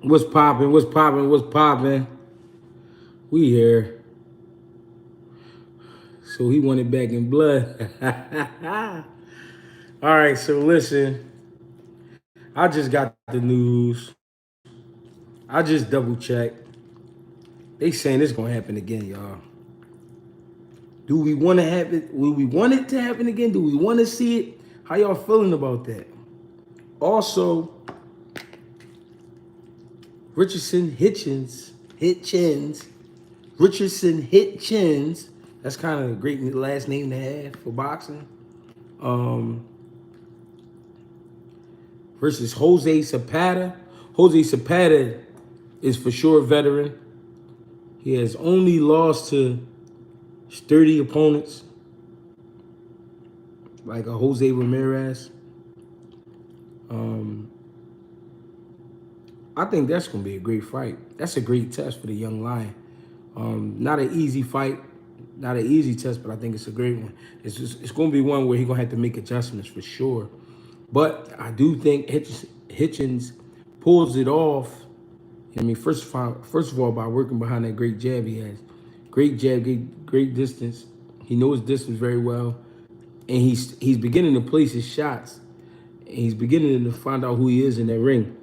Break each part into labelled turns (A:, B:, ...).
A: What's poppin'? What's poppin'? What's poppin'? We here. So he wanted back in blood. All right, so listen. I just got the news. I just double checked. They saying it's gonna happen again, y'all. Do we want to have it? Will we want it to happen again? Do we want to see it? How y'all feeling about that? Also, Richardson Hitchins, Richardson Hitchins. That's kind of a great last name to have for boxing. Um, versus Jose Zepeda. Jose Zepeda is for sure a veteran. He has only lost to sturdy opponents like a Jose Ramirez. Um, I think that's going to be a great fight. That's a great test for the young lion. Not an easy fight, not an easy test, but I think it's a great one. It's going to be one where he's going to have to make adjustments for sure. But I do think Hitchins pulls it off. I mean, first of all, by working behind that great jab he has. Great jab, great distance. He knows distance very well. And he's beginning to place his shots. And he's beginning to find out who he is in that ring.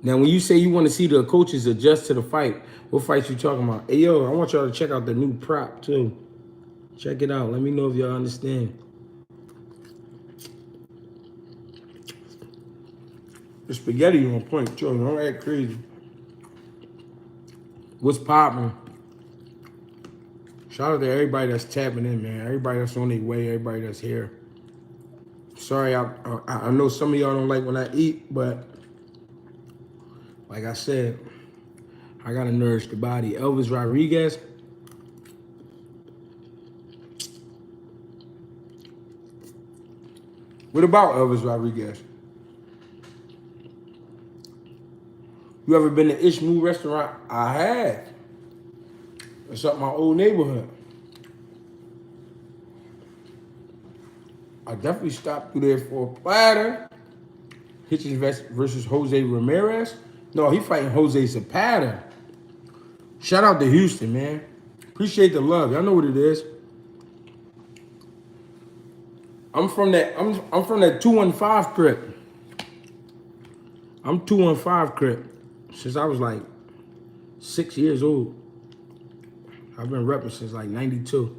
A: Now, when you say you want to see the coaches adjust to the fight, what fights you talking about? Hey, yo, I want y'all to check out the new prop, too. Check it out. Let me know if y'all understand. The spaghetti on point, too. Don't act crazy. What's popping? Shout out to everybody that's tapping in, man. Everybody that's on their way. Everybody that's here. Sorry, I know some of y'all don't like when I eat, but like I said, I gotta nourish the body. Elvis Rodriguez. What about Elvis Rodriguez? You ever been to Ishmu restaurant? I have. It's up my old neighborhood. I definitely stopped through there for a platter. Hitchins versus Jose Ramirez. No, he fighting Jose Zepeda. Shout out to Houston, man. Appreciate the love. Y'all know what it is. I'm from that 215 crib. I'm 215 crib since I was like 6 years old. I've been repping since like 92.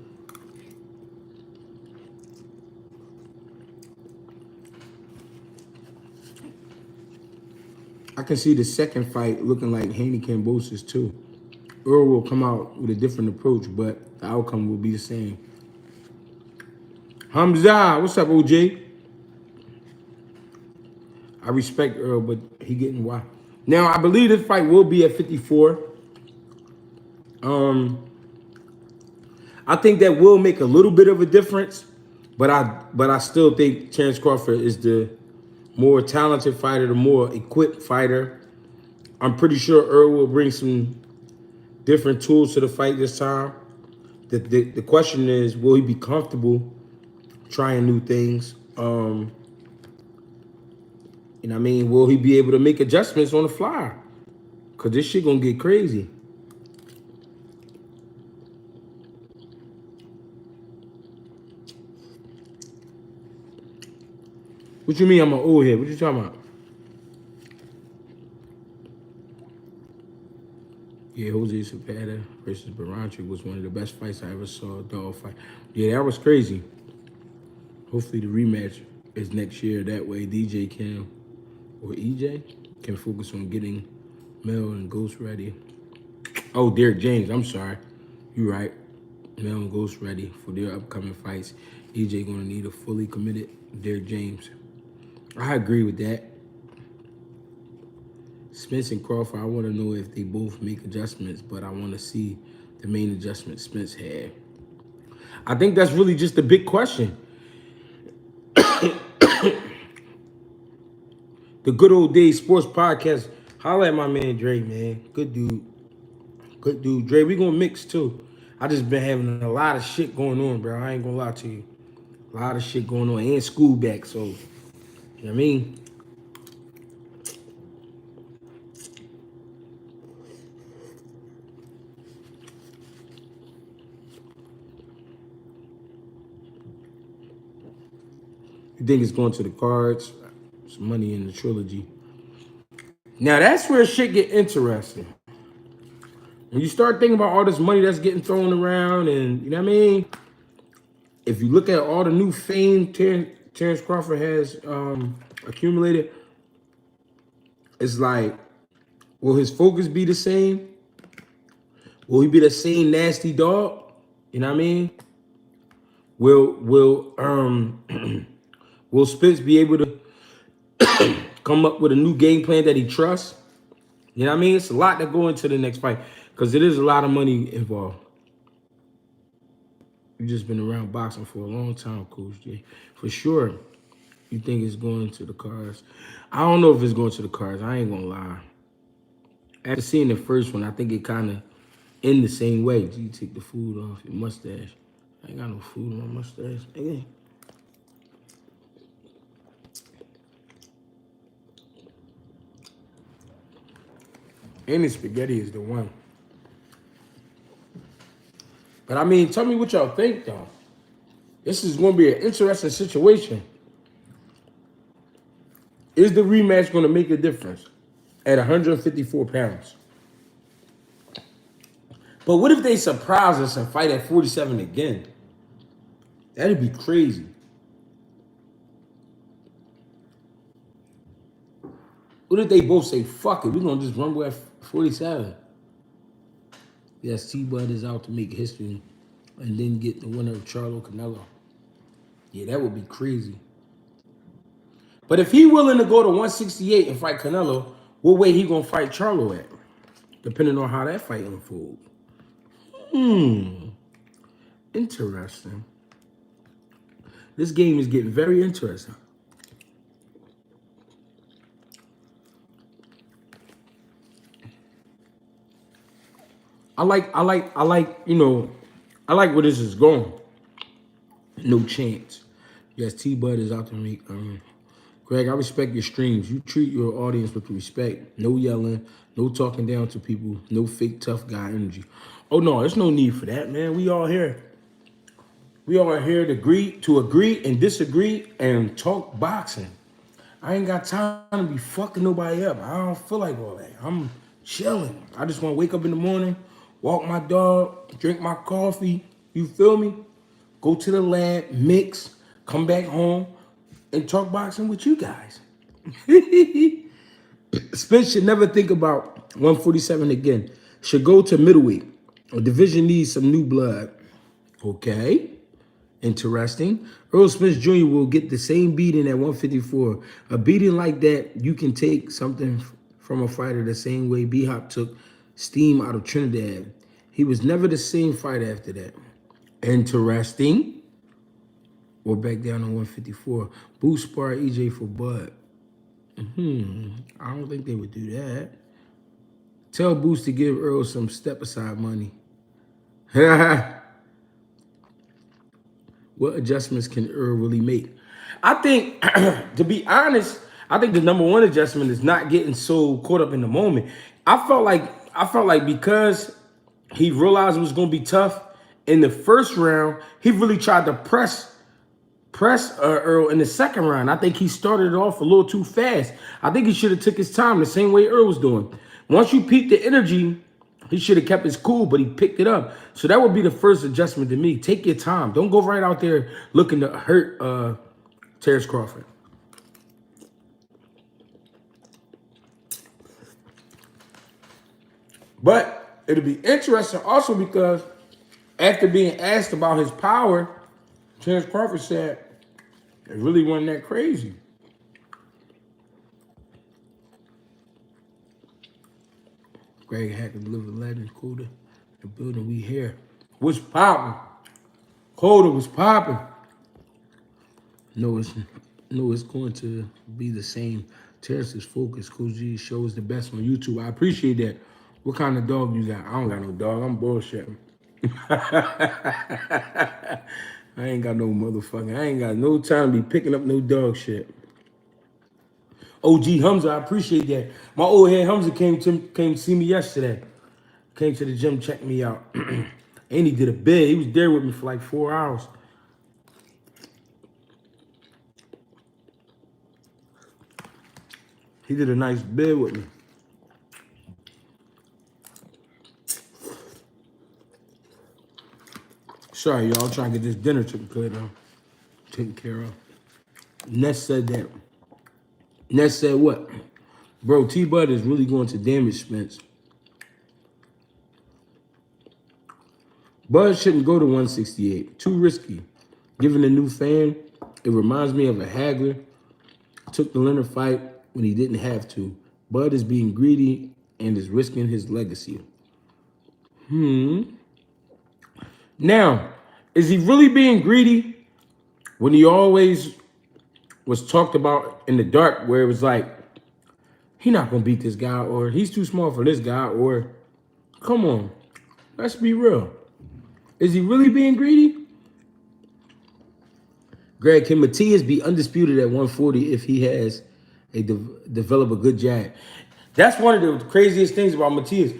A: I can see the second fight looking like Haney Cambosis too. Earl will come out with a different approach, but the outcome will be the same. Hamza, what's up, OJ? I respect Earl, but he getting wild. Now, I believe this fight will be at 54. I think that will make a little bit of a difference, but I still think Terence Crawford is the more talented fighter, the more equipped fighter. I'm pretty sure Earl will bring some different tools to the fight this time. The question is, will he be comfortable trying new things? You know what I mean? Will he be able to make adjustments on the fly? Because this shit gonna get crazy. What you mean I'm an old head? What you talking about? Yeah, Jose Zepeda versus Baranchik was one of the best fights I ever saw, a dog fight. Yeah, that was crazy. Hopefully the rematch is next year. That way DJ can, or EJ, can focus on getting Mel and Ghost ready. Oh, Derek James, I'm sorry. You're right. Mel and Ghost ready for their upcoming fights. EJ gonna need a fully committed Derek James. I agree with that. Spence and Crawford, I want to know if they both make adjustments, but I want to see the main adjustment Spence had. I think that's really just the big question. The Good Old Days Sports Podcast. Holla at my man Dre, man. Good dude. Good dude. Dre, we gonna mix too. I just been having a lot of shit going on, bro. I ain't gonna lie to you. A lot of shit going on. And school back, so you know what I mean? You think it's going to the cards? Some money in the trilogy. Now that's where shit get interesting. When you start thinking about all this money that's getting thrown around, and you know what I mean? If you look at all the new fame Terrence Crawford has accumulated, it's like, will his focus be the same? Will he be the same nasty dog? You know what I mean? Will will Spence be able to come up with a new game plan that he trusts? You know what I mean? It's a lot that go into the next fight because it is a lot of money involved. You've just been around boxing for a long time, Coach J. For sure, you think it's going to the cards. I don't know if it's going to the cards. I ain't gonna lie. After seeing the first one, I think it kind of in the same way. You take the food off your mustache. I ain't got no food on my mustache. Hey. Any spaghetti is the one. But I mean, tell me what y'all think, though. This is going to be an interesting situation. Is the rematch going to make a difference at 154 pounds? But what if they surprise us and fight at 47 again? That'd be crazy. What if they both say, fuck it, we're going to just rumble at 47? Yes, T-Bud is out to make history and then get the winner of Charlo Canelo. Yeah, that would be crazy. But if he willing to go to 168 and fight Canelo, what weight he going to fight Charlo at? Depending on how that fight unfolds. Interesting. This game is getting very interesting. I like, you know, I like where this is going. No chance. Yes, T-Bud is out to make, Greg, I respect your streams. You treat your audience with respect. No yelling, no talking down to people, no fake tough guy energy. Oh no, there's no need for that, man. We all here. We all here to agree and disagree and talk boxing. I ain't got time to be fucking nobody up. I don't feel like all that. I'm chilling. I just want to wake up in the morning, walk my dog, drink my coffee. You feel me? Go to the lab, mix, come back home, and talk boxing with you guys. Spence should never think about 147 again. Should go to middleweight. A division needs some new blood. Okay. Interesting. Earl Spence Jr. will get the same beating at 154. A beating like that, you can take something from a fighter the same way B-Hop took steam out of Trinidad. He was never the same fighter after that. Interesting. Or back down to 154. Boost spar EJ for Bud. I don't think they would do that. Tell Boost to give Earl some step-aside money. What adjustments can Earl really make? I think, to be honest, I think the number one adjustment is not getting so caught up in the moment. I felt like because he realized it was going to be tough in the first round, he really tried to press Earl in the second round. I think he started it off a little too fast. I think he should have took his time the same way Earl was doing. Once you peak the energy, he should have kept his cool, but he picked it up. So that would be the first adjustment to me. Take your time. Don't go right out there looking to hurt Terrence Crawford. But it'll be interesting also because after being asked about his power, Terrence Crawford said it really wasn't that crazy. Greg Hacker delivered legends, Coda. The building we here. What's popping? Coda was popping. No, it's going to be the same. Terrence's focus. Coach G shows the best on YouTube. I appreciate that. What kind of dog you got? I don't got no dog. I'm bullshitting. I ain't got no motherfucking. I ain't got no time to be picking up no dog shit. OG Humza, I appreciate that. My old head Humza came to see me yesterday. Came to the gym, checked me out. And he did a bid. He was there with me for like 4 hours. He did a nice bid with me. Sorry, y'all. Trying to get this dinner taken care of. Ness said that. Ness said what? Bro, T-Bud is really going to damage Spence. Bud shouldn't go to 168. Too risky. Given the new fan, it reminds me of a haggler. Took the Leonard fight when he didn't have to. Bud is being greedy and is risking his legacy. Now, is he really being greedy when he always was talked about in the dark where it was like, he not going to beat this guy, or he's too small for this guy, or come on, let's be real. Is he really being greedy? Greg, can Matias be undisputed at 140 if he has develop a good jab? That's one of the craziest things about Matias.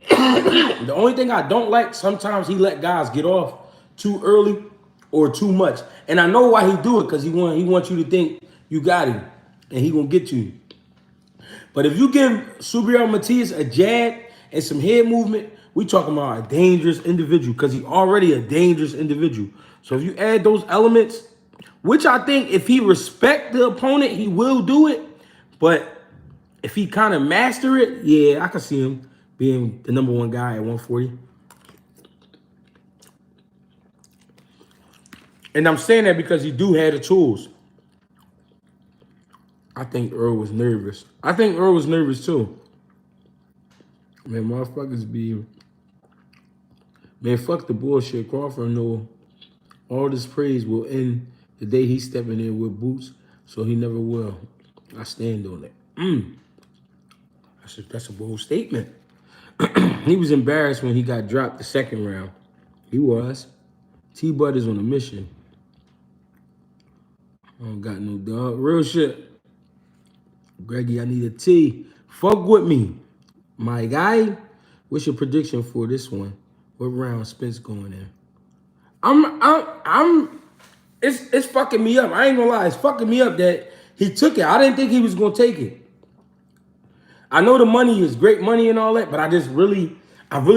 A: The only thing I don't like, sometimes he let guys get off too early or too much. And I know why he do it, because he wants you to think you got him and he gonna get to you. But if you give Subriel Matias a jab and some head movement, we talking about a dangerous individual, because he's already a dangerous individual. So if you add those elements, which I think if he respect the opponent, he will do it. But if he kind of master it, yeah, I can see him being the #1 guy at 140. And I'm saying that because he do have the tools. I think Earl was nervous. I think Earl was nervous too. Man, motherfuckers be... Man, fuck the bullshit. Crawford know all this praise will end the day he's stepping in with boots, so he never will. I stand on it. That's a bold statement. He was embarrassed when he got dropped the second round. He was. T-Bud is on a mission. I don't got no dog. Real shit. Greggy, I need a T. Fuck with me. My guy, what's your prediction for this one? What round Spence going in? It's fucking me up. I ain't gonna lie. It's fucking me up that he took it. I didn't think he was gonna take it. I know the money is great money and all that, but I really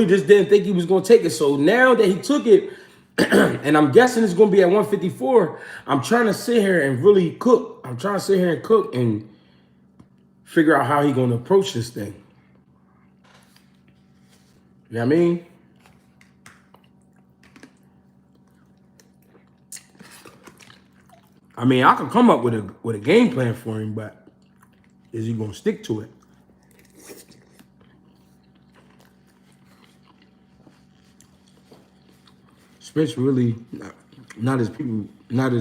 A: just didn't think he was gonna take it. So now that he took it, and I'm guessing it's gonna be at 154, I'm trying to sit here and really cook. I'm trying to sit here and cook and figure out how he gonna approach this thing. You know what I mean? I can come up with a game plan for him, but is he gonna stick to it? Spence really not as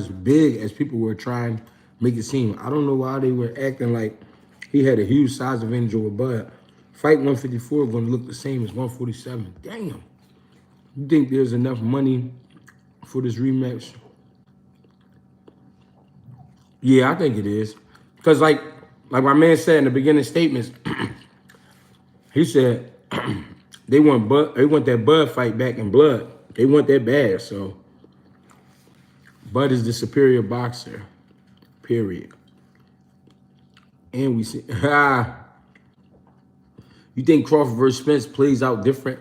A: big as people were trying to make it seem. I don't know why they were acting like he had a huge size advantage over Bud. Fight 154 going to look the same as 147. Damn. You think there's enough money for this rematch? Yeah, I think it is. Because like my man said in the beginning statements, he said they want that Bud fight back in blood. They want that bad. So Bud is the superior boxer. Period. And we see you think Crawford vs Spence plays out different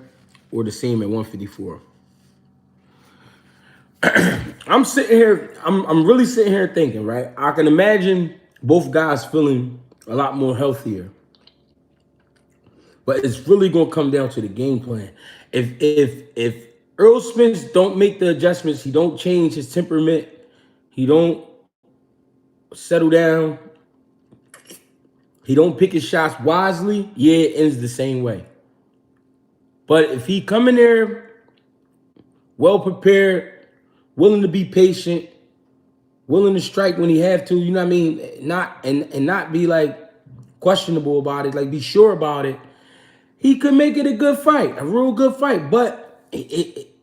A: or the same at 154? I'm sitting here, I'm really sitting here thinking, right? I can imagine both guys feeling a lot more healthier. But it's really gonna come down to the game plan. If Earl Spence don't make the adjustments, he don't change his temperament, he don't settle down, he don't pick his shots wisely, yeah, it ends the same way. But if he come in there well prepared, willing to be patient, willing to strike when he have to, you know what I mean? Not be like questionable about it, like be sure about it. He could make it a good fight, a real good fight. But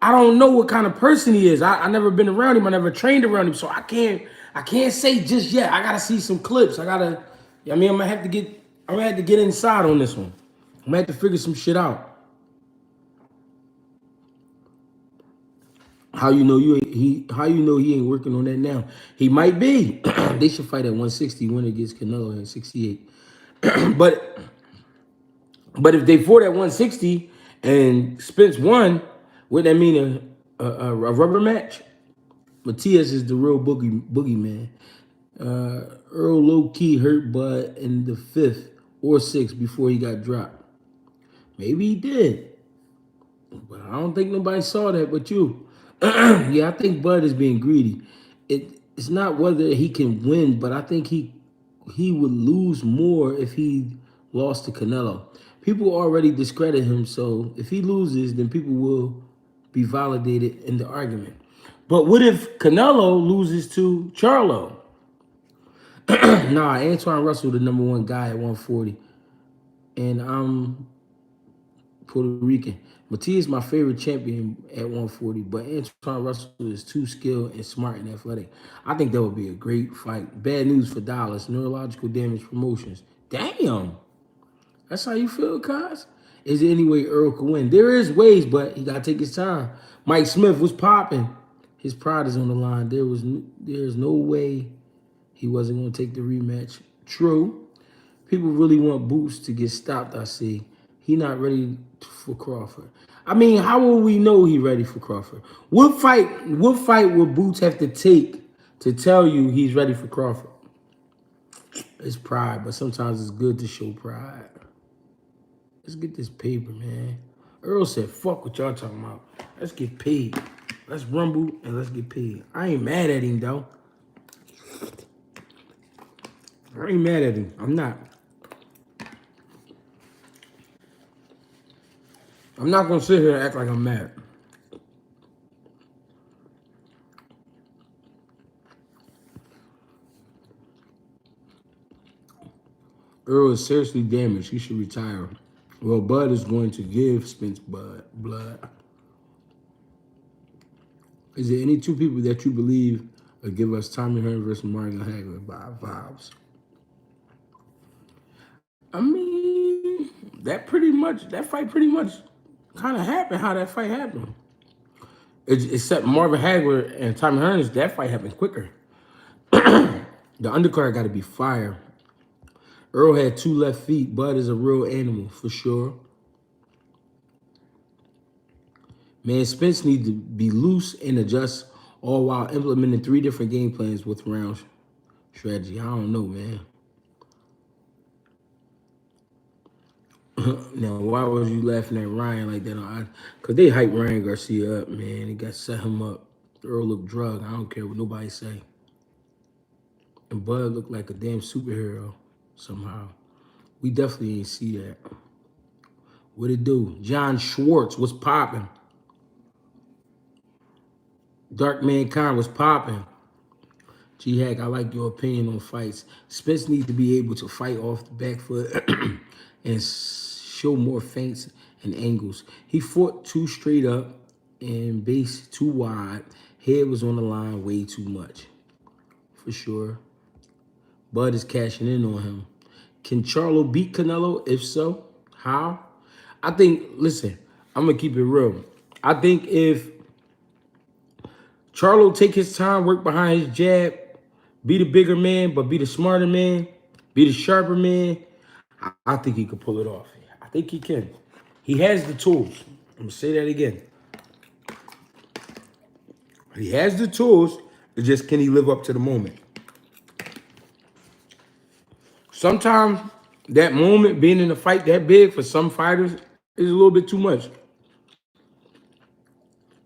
A: I don't know what kind of person he is. I never been around him. I never trained around him, so I can't say just yet. I gotta see some clips. I'm gonna have to get inside on this one. I'm gonna have to figure some shit out. How you know he ain't working on that now? He might be. They should fight at 160 when it gets Canelo at 68. but if they fought at 160 and Spence won, would that mean a rubber match? Matias is the real boogeyman. Earl low key hurt Bud in the fifth or sixth before he got dropped. Maybe he did, but I don't think nobody saw that but you. Yeah, I think Bud is being greedy. It's not whether he can win, but I think he would lose more if he lost to Canelo. People already discredit him, so if he loses, then people will be validated in the argument. But what if Canelo loses to Charlo? Nah, Antoine Russell, the number one guy at 140. And I'm Puerto Rican. Matias my favorite champion at 140, but Antoine Russell is too skilled and smart and athletic. I think that would be a great fight. Bad news for Dallas. Neurological damage promotions. Damn. That's how you feel, Cos? Is there any way Earl could win? There is ways, but he got to take his time. Mike Smith was popping. His pride is on the line. There's no way he wasn't going to take the rematch. True. People really want Boots to get stopped, I see. He not ready for Crawford. I mean, how will we know he ready for Crawford? What fight would Boots have to take to tell you he's ready for Crawford? It's pride, but sometimes it's good to show pride. Let's get this paper, man. Earl said, fuck what y'all talking about. Let's get paid. Let's rumble and let's get paid. I ain't mad at him, though. I ain't mad at him. I'm not. I'm not going to sit here and act like I'm mad. Earl is seriously damaged. He should retire. Well, Bud is going to give Spence blood. Is there any two people that you believe will give us Tommy Hearn versus Mario Hagler vibes? I mean, that fight pretty much kind of happened how that fight happened. Except Marvin Hagler and Tommy Hearns, that fight happened quicker. The undercard got to be fire. Earl had two left feet. Bud is a real animal, for sure. Man, Spence needs to be loose and adjust, all while implementing 3 different game plans with round strategy. I don't know, man. Now, why was you laughing at Ryan like that? Because they hyped Ryan Garcia up, man. They got set him up. Earl looked drugged. I don't care what nobody say. And Bud looked like a damn superhero somehow. We definitely ain't see that. What it do? John Schwartz was popping. Dark Mankind was popping. G-Hack, I like your opinion on fights. Spence needs to be able to fight off the back foot and show more feints and angles. He fought too straight up and base too wide. Head was on the line way too much. For sure. Bud is cashing in on him. Can Charlo beat Canelo? If so, how? I think, listen, I'm going to keep it real. I think if Charlo take his time, work behind his jab, be the bigger man, but be the smarter man, be the sharper man, I think he could pull it off. I think he can. He has the tools. I'm going to say that again. He has the tools. It's just, can he live up to the moment? Sometimes that moment, being in a fight that big for some fighters, is a little bit too much.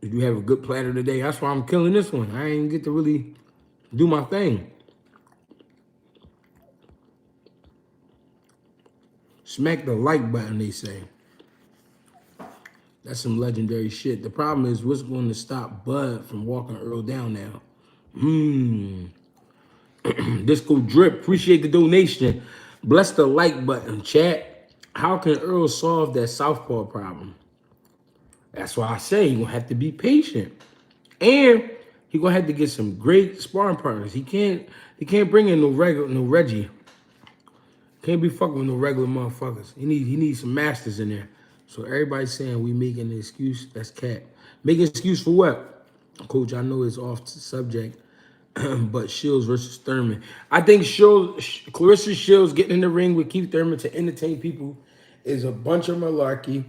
A: If you have a good platter today, that's why I'm killing this one. I ain't get to really do my thing. Smack the like button, they say. That's some legendary shit. The problem is, what's going to stop Bud from walking Earl down now? Disco Drip, appreciate the donation. Bless the like button, chat. How can Earl solve that southpaw problem? That's why I say he's going to have to be patient. And he's going to have to get some great sparring partners. He can't bring in no Reggie. Can't be fucking with no regular motherfuckers. He needs some masters in there. So everybody's saying we making an excuse. That's cat. Making an excuse for what? Coach, I know it's off the subject. But Shields versus Thurman. I think Clarissa Shields getting in the ring with Keith Thurman to entertain people is a bunch of malarkey.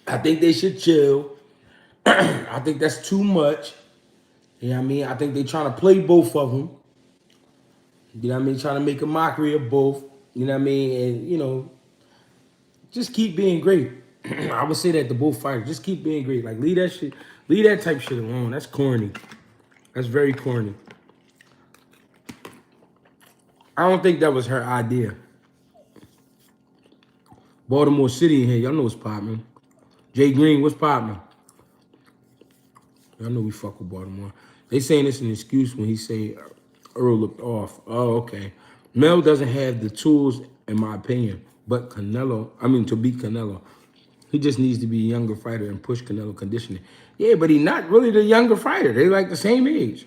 A: I think they should chill. I think that's too much. You know what I mean? I think they trying to play both of them. You know what I mean? Trying to make a mockery of both. You know what I mean? And, you know, just keep being great. I would say that to both fighters. Just keep being great. Like, leave that type shit alone. That's corny. That's very corny. I don't think that was her idea. Baltimore City in here. Y'all know what's popping. Jay Green, what's popping? Y'all know we fuck with Baltimore. They saying it's an excuse when he say Earl looked off. Oh, okay. Mel doesn't have the tools, in my opinion, but to beat Canelo. He just needs to be a younger fighter and push Canelo conditioning. Yeah, but he's not really the younger fighter. They like the same age.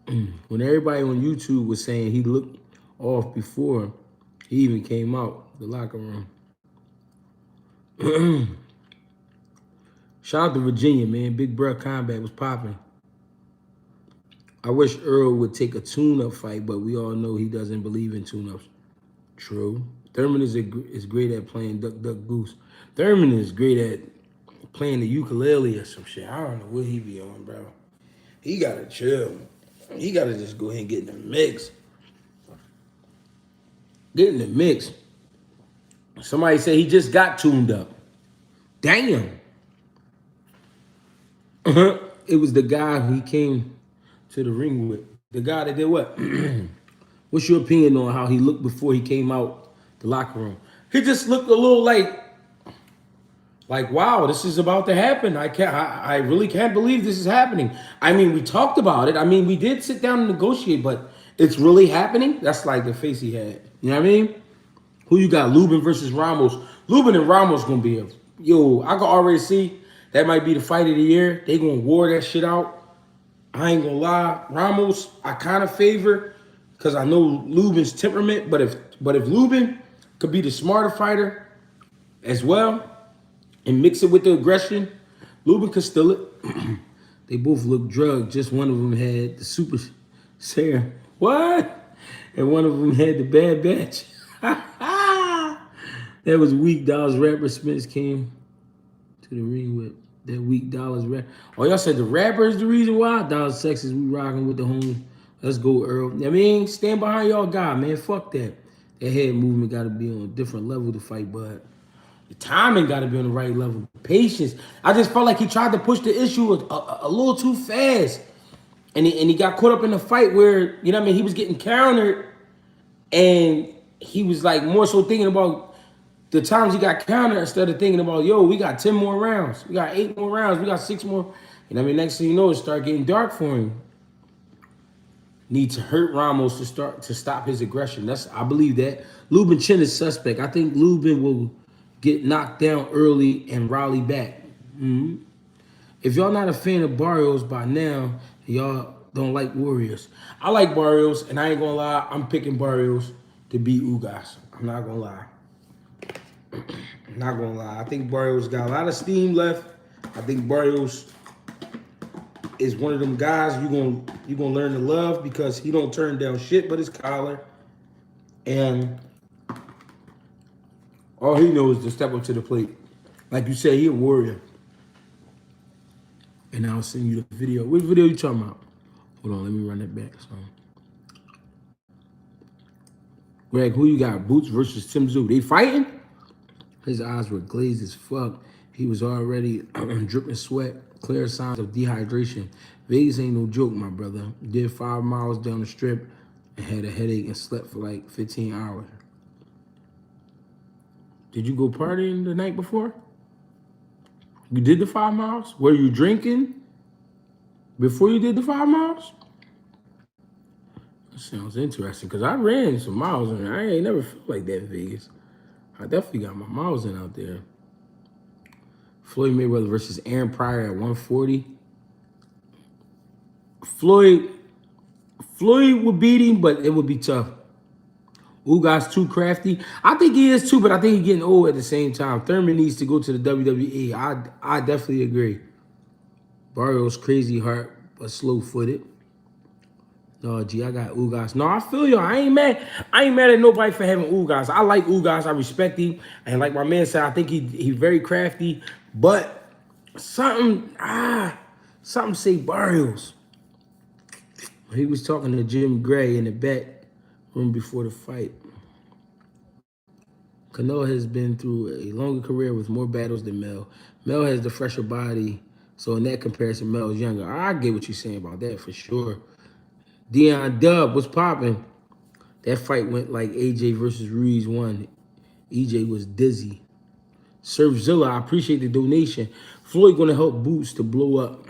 A: When everybody on YouTube was saying he looked off before he even came out the locker room. Shout out to Virginia, man. Big Bruh Combat was popping. I wish Earl would take a tune-up fight, but we all know he doesn't believe in tune-ups. True. Thurman is great at playing Duck, Duck, Goose. Thurman is great at playing the ukulele or some shit. I don't know what he be on, bro. He got to chill. He got to just go ahead and get in the mix. Get in the mix. Somebody said he just got tuned up. Damn. It was the guy who he came to the ring with. The guy that did what? What's your opinion on how he looked before he came out the locker room? He just looked a little like, wow, this is about to happen. I really can't believe this is happening. I mean, we talked about it. I mean, we did sit down and negotiate, but it's really happening? That's like the face he had. You know what I mean? Who you got? Lubin versus Ramos. Lubin and Ramos gonna be I can already see that might be the fight of the year. They gonna war that shit out. I ain't gonna lie. Ramos, I kind of favor because I know Lubin's temperament, but if Lubin could be the smarter fighter as well, and mix it with the aggression, Lubin could steal it. They both look drugged. Just one of them had the super serum. What? And one of them had the bad batch. That was weak. Dollars rapper Spence came to the ring with that weak Dollars rap. Oh, y'all said the rapper is the reason why? Dollars Texas, we rocking with the homie. Let's go, Earl. I mean, stand behind y'all guy, man. Fuck that. That head movement got to be on a different level to fight, but the timing got to be on the right level. Patience. I just felt like he tried to push the issue a little too fast. And he got caught up in the fight where, you know what I mean, he was getting countered. And he was like more so thinking about the times he got countered instead of thinking about, yo, we got 10 more rounds. We got 8 more rounds. We got 6 more. You know what I mean? Next thing you know, it start getting dark for him. Need to hurt Ramos to stop his aggression. I believe that. Lubin Chin is suspect. I think Lubin will get knocked down early and rally back. If y'all not a fan of Barrios by now, y'all don't like Warriors. I like Barrios, and I ain't gonna lie, I'm picking Barrios to beat Ugas. I'm not gonna lie. I'm not gonna lie. I think Barrios got a lot of steam left. I think Barrios is one of them guys you gonna learn to love because he don't turn down shit but his collar. And all he knows is to step up to the plate. Like you said, he a warrior. And I'll send you the video. What video you talking about? Hold on, let me run that back. So, Greg, who you got? Boots versus Tim Tszyu. They fighting? His eyes were glazed as fuck. He was already dripping sweat, clear signs of dehydration. Vegas ain't no joke, my brother. Did 5 miles down the strip and had a headache and slept for like 15 hours. Did you go partying the night before? You did the 5 miles? Were you drinking before you did the 5 miles? That sounds interesting because I ran some miles and I ain't never felt like that in Vegas. I definitely got my miles in out there. Floyd Mayweather versus Aaron Pryor at 140. Floyd would beat him, but it would be tough. Ugas too crafty. I think he is too, but I think he's getting old at the same time. Thurman needs to go to the WWE. I definitely agree. Barrios crazy heart, but slow-footed. No, G, I got Ugas. No, I feel you. I ain't mad. I ain't mad at nobody for having Ugas. I like Ugas. I respect him. And like my man said, I think he very crafty. But something say Barrios. He was talking to Jim Gray in the back room before the fight. Canelo has been through a longer career with more battles than Mel. Mel has the fresher body, so in that comparison, Mel is younger. I get what you're saying about that for sure. Dion Dub, what's popping? That fight went like AJ versus Ruiz won. EJ was dizzy. Surfzilla, I appreciate the donation. Floyd gonna help Boots to blow up.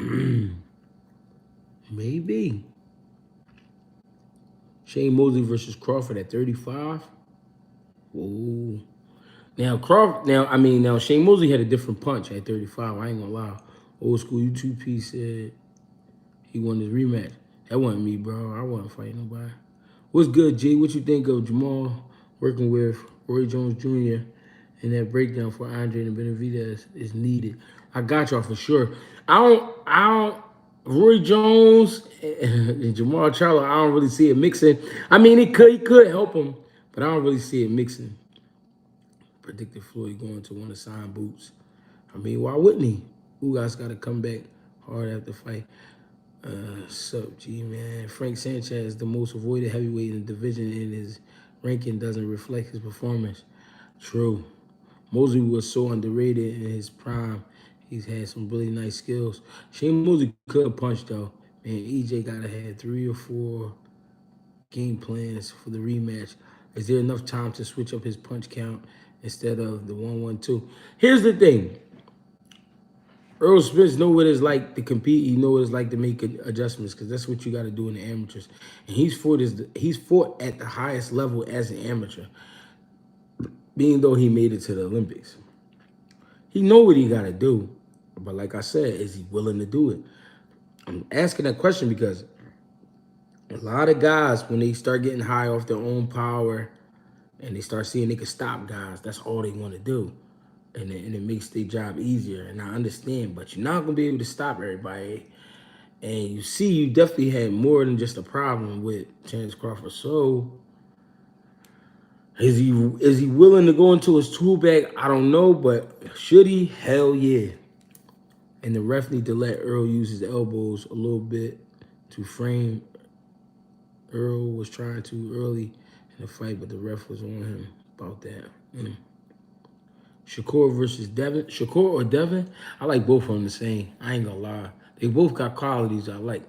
A: Maybe. Shane Mosley versus Crawford at 35. Whoa. Now Shane Mosley had a different punch at 35. I ain't gonna lie. Old school YouTube piece said he won his rematch. That wasn't me, bro. I wasn't fighting nobody. What's good, G? What you think of Jamal working with Roy Jones Jr. and that breakdown for Andre and Benavidez is needed? I got y'all for sure. Roy Jones and Jamal Charlo, I don't really see it mixing. I mean, he could help him, but I don't really see it mixing. Predicted Floyd going to want to sign Boots. I mean, why wouldn't he? Ugas got to come back hard after the fight. Sup, G, man. Frank Sanchez, the most avoided heavyweight in the division, and his ranking doesn't reflect his performance. True. Mosley was so underrated in his prime. He's had some really nice skills. Shane Mosley could punch, though. Man, EJ got to have 3 or 4 game plans for the rematch. Is there enough time to switch up his punch count instead of the 1-1-2? Here's the thing. Earl Spence know what it's like to compete. He know what it's like to make adjustments because that's what you got to do in the amateurs. And he's fought at the highest level as an amateur, being though he made it to the Olympics. He know what he got to do, but like I said, is he willing to do it? I'm asking that question because a lot of guys, when they start getting high off their own power and they start seeing they can stop guys, that's all they want to do. And it makes their job easier. And I understand, but you're not going to be able to stop everybody. And you definitely had more than just a problem with Terence Crawford. So is he willing to go into his tool bag? I don't know, but should he? Hell yeah. And the ref need to let Earl use his elbows a little bit to frame. Earl was trying too early in the fight, but the ref was on him about that. Shakur versus Devin. Shakur or Devin? I like both of them the same. I ain't gonna lie. They both got qualities I like.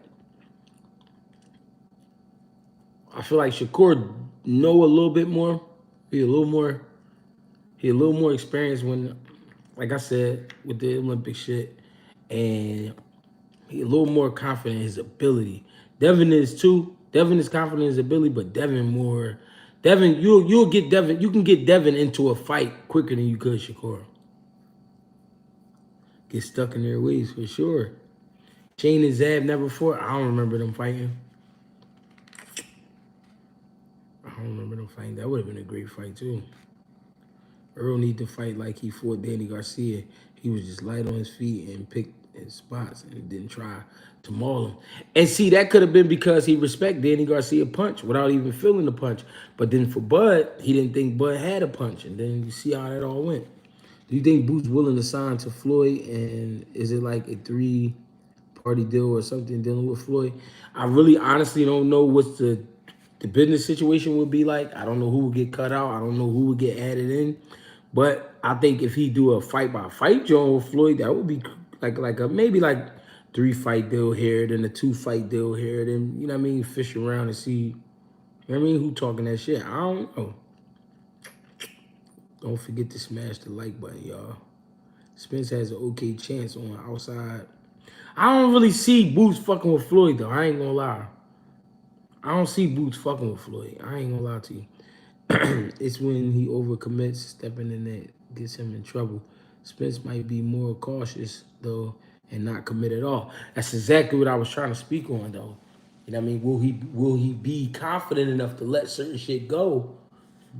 A: I feel like Shakur know a little bit more. He a little more experienced when, like I said, with the Olympic shit. And he a little more confident in his ability. Devin is too. Devin is confident in his ability, but you'll get Devin. You can get Devin into a fight quicker than you could Shakur. Get stuck in their ways for sure. Shane and Zab never fought. I don't remember them fighting. That would have been a great fight too. Earl need to fight like he fought Danny Garcia. He was just light on his feet and picked his spots and didn't try to maul him. And see, that could have been because he respect Danny Garcia punch without even feeling the punch. But then for Bud, he didn't think Bud had a punch. And then you see how that all went. Do you think Boots willing to sign to Floyd? And is it like a 3-party deal or something dealing with Floyd? I really honestly don't know what the business situation would be like. I don't know who would get cut out. I don't know who would get added in. But I think if he do a fight-by-fight joint with Floyd, that would be maybe 3-fight deal here, then a 2-fight deal here, then, you know what I mean, fish around and see, you know what I mean, who talking that shit. I don't know. Don't forget to smash the like button, y'all. Spence has an okay chance on outside. I don't really see Boots fucking with Floyd, though. I ain't gonna lie. I don't see Boots fucking with Floyd. I ain't gonna lie to you. It's when he overcommits, stepping in that gets him in trouble. Spence might be more cautious, though, and not commit at all. That's exactly what I was trying to speak on, though. You know what I mean? Will he be confident enough to let certain shit go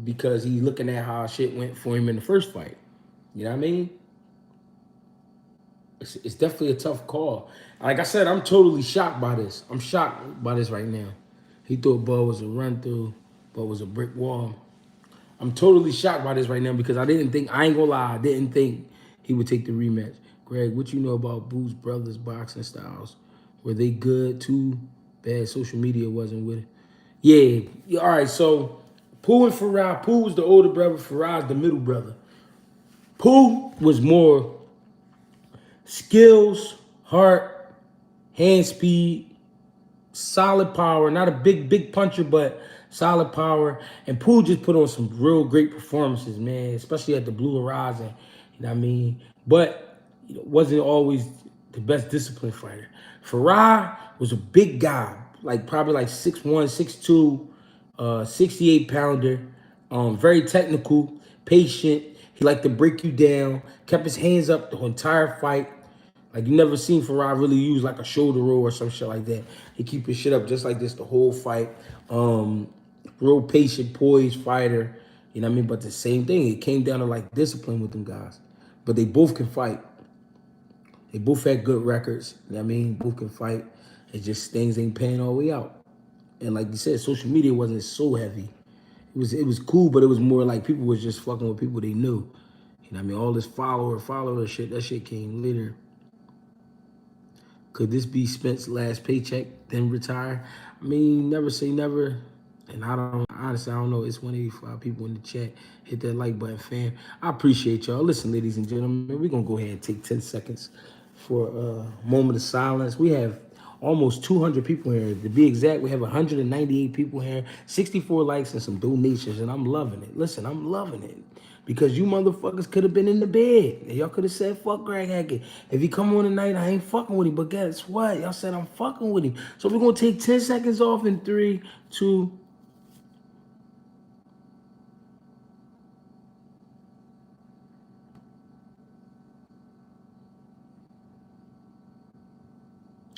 A: because he's looking at how shit went for him in the first fight? You know what I mean? It's definitely a tough call. Like I said, I'm totally shocked by this. I'm shocked by this right now. He thought Bud was a run through, Bud was a brick wall. I'm totally shocked by this right now because I ain't gonna lie, I didn't think he would take the rematch. Greg, what you know about Boots Brothers boxing styles? Were they good? Too bad social media wasn't with it. Yeah, all right, so Pooh and Farah, Pooh was the older brother, Farah's the middle brother. Pooh was more skills, heart, hand speed, solid power. Not a big puncher, but solid power. And Pooh just put on some real great performances, man, especially at the Blue Horizon. You know what I mean? But wasn't always the best disciplined fighter. Farah was a big guy, like probably like 6'1", 6'2", 68-pounder. Very technical, patient. He liked to break you down. Kept his hands up the entire fight. Like you never seen Farah really use like a shoulder roll or some shit like that. He keep his shit up just like this the whole fight. Real patient, poised fighter. You know what I mean? But the same thing, it came down to like discipline with them guys. But they both can fight. They both had good records. You know what I mean? Both can fight. It's just things ain't paying all the way out. And like you said, social media wasn't so heavy. It was cool, but it was more like people was just fucking with people they knew. You know what I mean? All this follower shit, that shit came later. Could this be Spence's last paycheck, then retire? I mean, never say never. And honestly, I don't know. It's 185 people in the chat. Hit that like button, fam. I appreciate y'all. Listen, ladies and gentlemen, we're going to go ahead and take 10 seconds for a moment of silence. We have almost 200 people here. To be exact, we have 198 people here, 64 likes and some donations, and I'm loving it. Listen, I'm loving it. Because you motherfuckers could have been in the bed. Y'all could have said, fuck Greg Hackett. If he come on tonight, I ain't fucking with him. But guess what? Y'all said I'm fucking with him. So we're going to take 10 seconds off in 3, 2.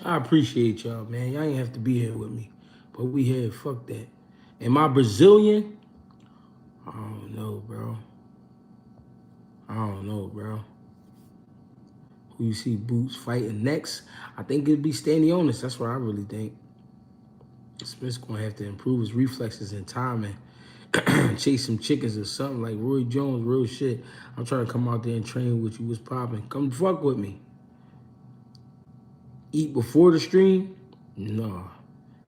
A: I appreciate y'all, man. Y'all ain't have to be here with me. But we here. Fuck that. Am I Brazilian? I don't know, bro. I don't know, bro. Who you see Boots fighting next? I think it'd be Stanionis. That's what I really think. Smith's gonna have to improve his reflexes and timing. Chase some chickens or something like Roy Jones, real shit. I'm trying to come out there and train with you. What's popping? Come fuck with me. Eat before the stream? Nah.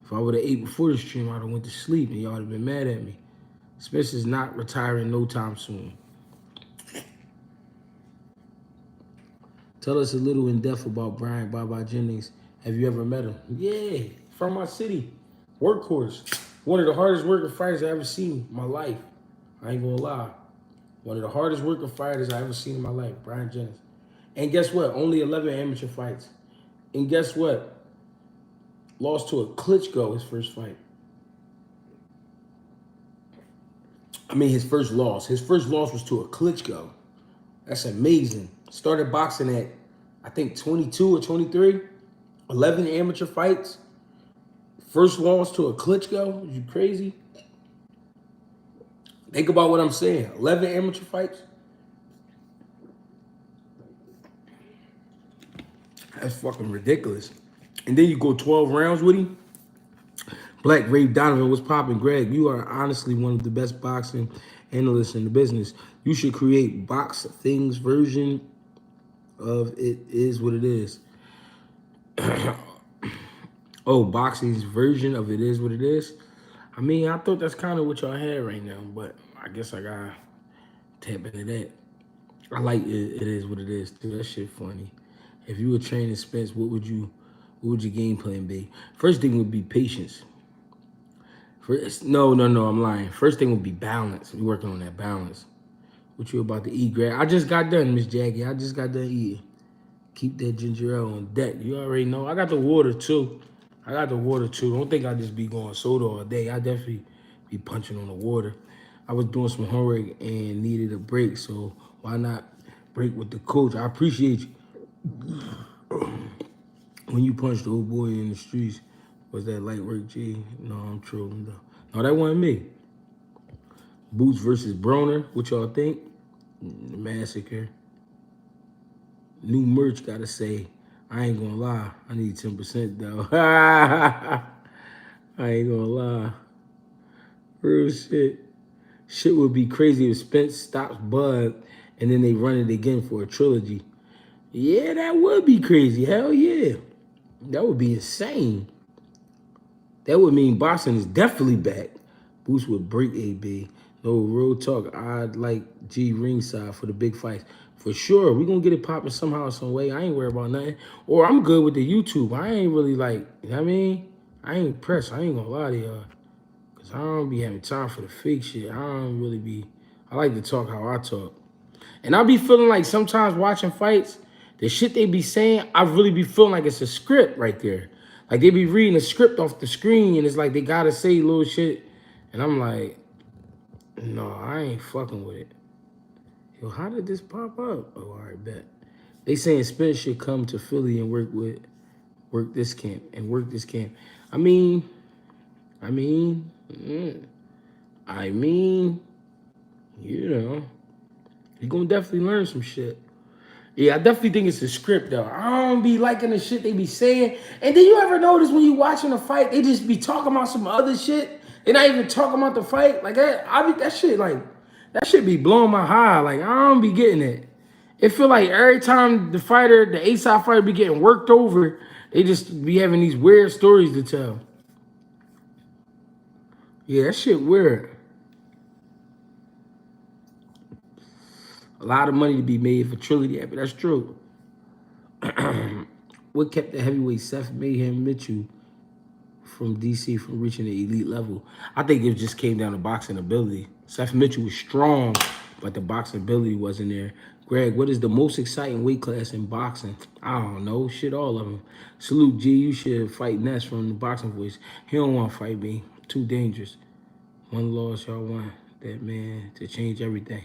A: If I would have ate before the stream, I'd have went to sleep and y'all would have been mad at me. Spence is not retiring no time soon. Tell us a little in depth about Brian Baba Jennings. Have you ever met him? Yeah, from my city. Workhorse. One of the hardest working fighters I ever seen in my life. I ain't gonna lie. One of the hardest working fighters I ever seen in my life, Brian Jennings. And guess what? Only 11 amateur fights. And guess what? Lost to a Klitschko his first fight. I mean, his first loss. His first loss was to a Klitschko. That's amazing. Started boxing at, I think, 22 or 23. 11 amateur fights. First loss to a Klitschko. You crazy? Think about what I'm saying. 11 amateur fights. That's fucking ridiculous. And then you go 12 rounds with him. Black Ray Donovan, what's popping? Greg, you are honestly one of the best boxing analysts in the business. You should create box things version of It Is What It Is. Oh, boxing's version of It Is What It Is. I mean, I thought that's kind of what y'all had right now, but I guess I gotta tap into that. I like It Is What It Is too. That shit funny. If you were training Spence, what would your game plan be? First thing would be patience. No, I'm lying. First thing would be balance. We're working on that balance. What you about to eat, Greg? I just got done, Miss Jackie. I just got done eating. Keep that ginger ale on deck. You already know. I got the water too. Don't think I just be going soda all day. I definitely be punching on the water. I was doing some homework and needed a break, so why not break with the coach? I appreciate you. When you punched the old boy in the streets, was that light work, G? No, I'm trolling though. No, that wasn't me. Boots versus Broner. What y'all think? Massacre. New merch gotta say, I ain't gonna lie, I need 10% though. I ain't gonna lie. Real shit. Shit would be crazy if Spence stops Bud and then they run it again for a trilogy. Yeah, that would be crazy. Hell yeah. That would be insane. That would mean boxing is definitely back. Boots would break AB. No, real talk. I'd like G ringside for the big fights. For sure. We're going to get it popping somehow, some way. I ain't worried about nothing. Or I'm good with the YouTube. I ain't really like, you know what I mean? I ain't pressed. I ain't going to lie to y'all. Because I don't be having time for the fake shit. I don't really be, I like to talk how I talk. And I be feeling like sometimes watching fights, the shit they be saying, I really be feeling like it's a script right there. Like they be reading a script off the screen and it's like they gotta say little shit. And I'm like, no, I ain't fucking with it. Yo, how did this pop up? Oh, all right, bet. They saying Spence should come to Philly and work this camp and work this camp. I mean, mm, I mean, you know, he gonna definitely learn some shit. Yeah, I definitely think it's a script though. I don't be liking the shit they be saying. And then you ever notice when you watching a fight, they just be talking about some other shit. They're not even talking about the fight. Like that, that shit be blowing my high. Like I don't be getting it. It feel like every time the A-side fighter be getting worked over, they just be having these weird stories to tell. Yeah, that shit weird. A lot of money to be made for trilogy, but that's true. What kept the heavyweight Seth Mayhem Mitchell from DC from reaching the elite level? I think it just came down to boxing ability. Seth Mitchell was strong, but the boxing ability wasn't there. Greg, what is the most exciting weight class in boxing? I don't know. Shit, all of them. Salute G, you should fight Ness from the boxing voice. He don't want to fight me. Too dangerous. One loss, y'all want that man to change everything.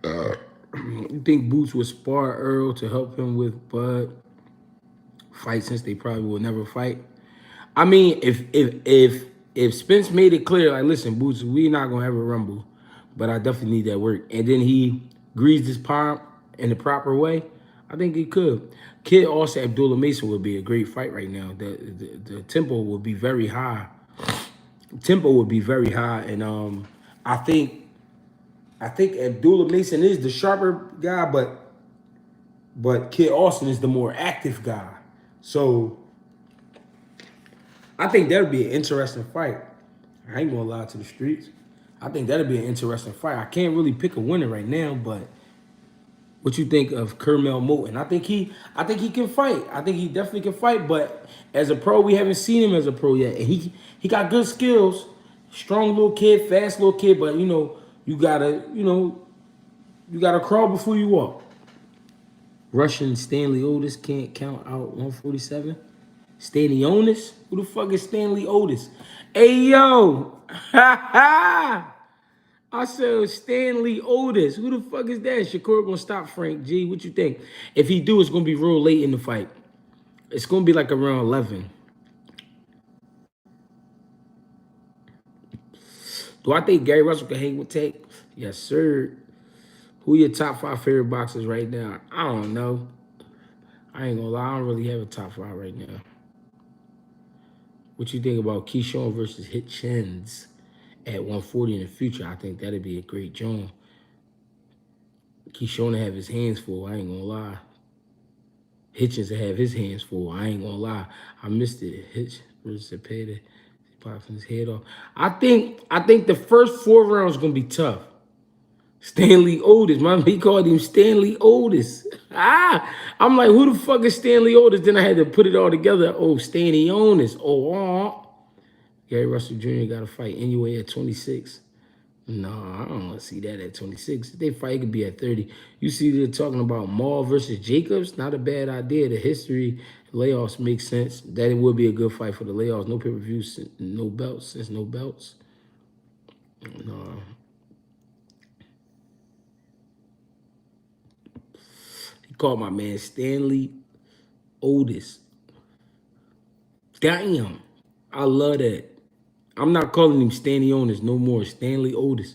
A: You think Boots would spar Earl to help him with Bud fight since they probably will never fight? I mean, if Spence made it clear, like, listen, Boots, we not gonna have a rumble, but I definitely need that work, and then he greased his palm in the proper way, I think he could. Kid also Abdullah Mason would be a great fight right now. The tempo would be very high. Tempo would be very high, and I think Abdullah Mason is the sharper guy, but Kid Austin is the more active guy. So I think that'd be an interesting fight. I ain't gonna lie to the streets. I think that'd be an interesting fight. I can't really pick a winner right now, but what you think of Kermel Moton? I think he can fight. I think he definitely can fight, but as a pro, we haven't seen him as a pro yet. And he got good skills. Strong little kid, fast little kid, but you gotta crawl before you walk. Russian Stanley Otis can't count out 147. Stanley Otis? Who the fuck is Stanley Otis? Hey, yo. I said Stanley Otis. Who the fuck is that? Shakur gonna stop Frank G. What you think? If he do, it's gonna be real late in the fight. It's gonna be like around 11. Do I think Gary Russell can hang with Tank? Yes, sir. Who your top 5 favorite boxers right now? I don't know. I ain't gonna lie, I don't really have a top 5 right now. What you think about Keyshawn versus Hitchins at 140 in the future? I think that'd be a great joint. Keyshawn to have his hands full, I ain't gonna lie. Hitchins to have his hands full, I ain't gonna lie. I missed it. Hitch versus Zepeda. He popping his head off. I think the first 4 rounds gonna be tough. Stanley Otis, he called him Stanley Otis. I'm like, who the fuck is Stanley Otis? Then I had to put it all together. Oh, Stanley Otis. Gary Russell Jr. got to fight anyway at 26. No, I don't want to see that at 26. If they fight, it could be at 30. You see they're talking about Maul versus Jacobs. Not a bad idea. The history, layoffs make sense. That it would be a good fight for the layoffs. No pay-per-view, no belts. Since no belts. No. He called my man Stanley Otis. Damn. I love that. I'm not calling him Stanley Otis no more. Stanley Otis.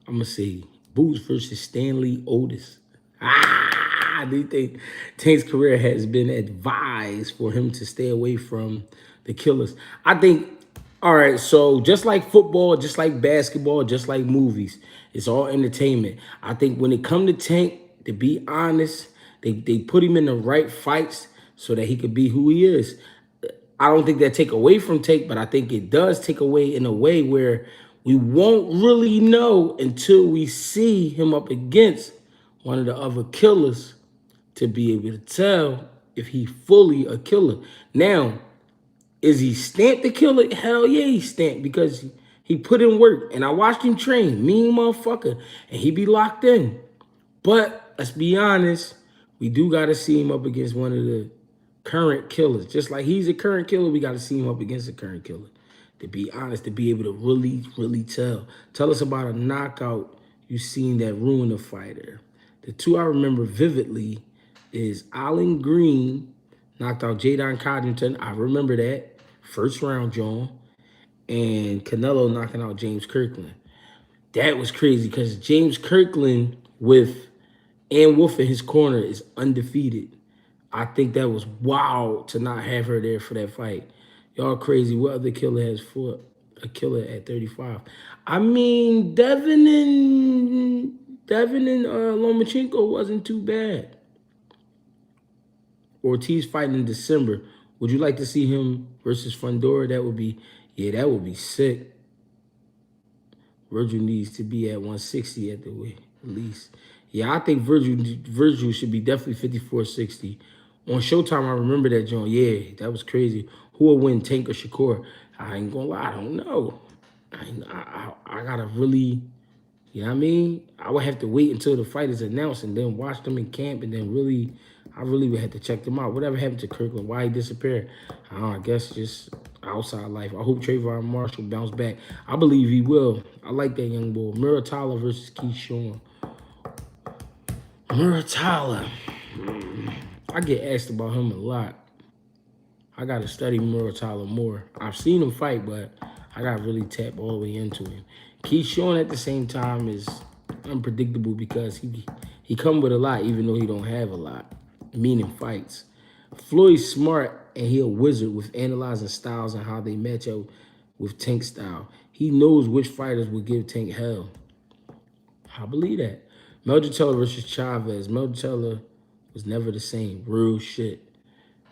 A: I'm going to say Boots versus Stanley Otis. Do you think Tank's career has been advised for him to stay away from the killers? I think, all right, so just like football, just like basketball, just like movies, it's all entertainment. I think when it come to Tank, to be honest, they put him in the right fights so that he could be who he is. I don't think that take away from Tank, but I think it does take away in a way where we won't really know until we see him up against one of the other killers to be able to tell if he fully a killer. Now, is he stamped the killer? Hell yeah, he stamped because he put in work. And I watched him train, mean motherfucker, and he be locked in. But let's be honest, we do got to see him up against one of the current killers. Just like he's a current killer, we got to see him up against a current killer. To be honest, to be able to really, really tell. Tell us about a knockout you seen that ruined a fighter. The two I remember vividly is Alan Green knocked out Jadon Codrington. I remember that. First round, John. And Canelo knocking out James Kirkland. That was crazy because James Kirkland with Ann Wolfe in his corner is undefeated. I think that was wild to not have her there for that fight. Y'all crazy. What other killer has fought a killer at 35? I mean, Devin and Lomachenko wasn't too bad. Ortiz fighting in December. Would you like to see him versus Fundora? That would be, yeah, that would be sick. Virgil needs to be at 160 at the weight, at least. Yeah, I think Virgil should be definitely 54-60. On Showtime, I remember that, John. Yeah, that was crazy. Who will win, Tank or Shakur? I ain't gonna lie, I don't know. I gotta really, you know what I mean? I would have to wait until the fight is announced and then watch them in camp and then really, I really would have to check them out. Whatever happened to Kirkland? Why he disappeared? I don't know, I guess just outside life. I hope Trayvon Marshall bounce back. I believe he will. I like that young boy. Muratalla versus Keyshawn. Muratalla. I get asked about him a lot. I got to study Muratalla more. I've seen him fight, but I got to really tap all the way into him. Keyshawn at the same time is unpredictable because he come with a lot even though he don't have a lot, meaning fights. Floyd's smart and he a wizard with analyzing styles and how they match up with Tank's style. He knows which fighters will give Tank hell. I believe that. Meldricella versus Chavez. Meldricella was never the same. Real shit.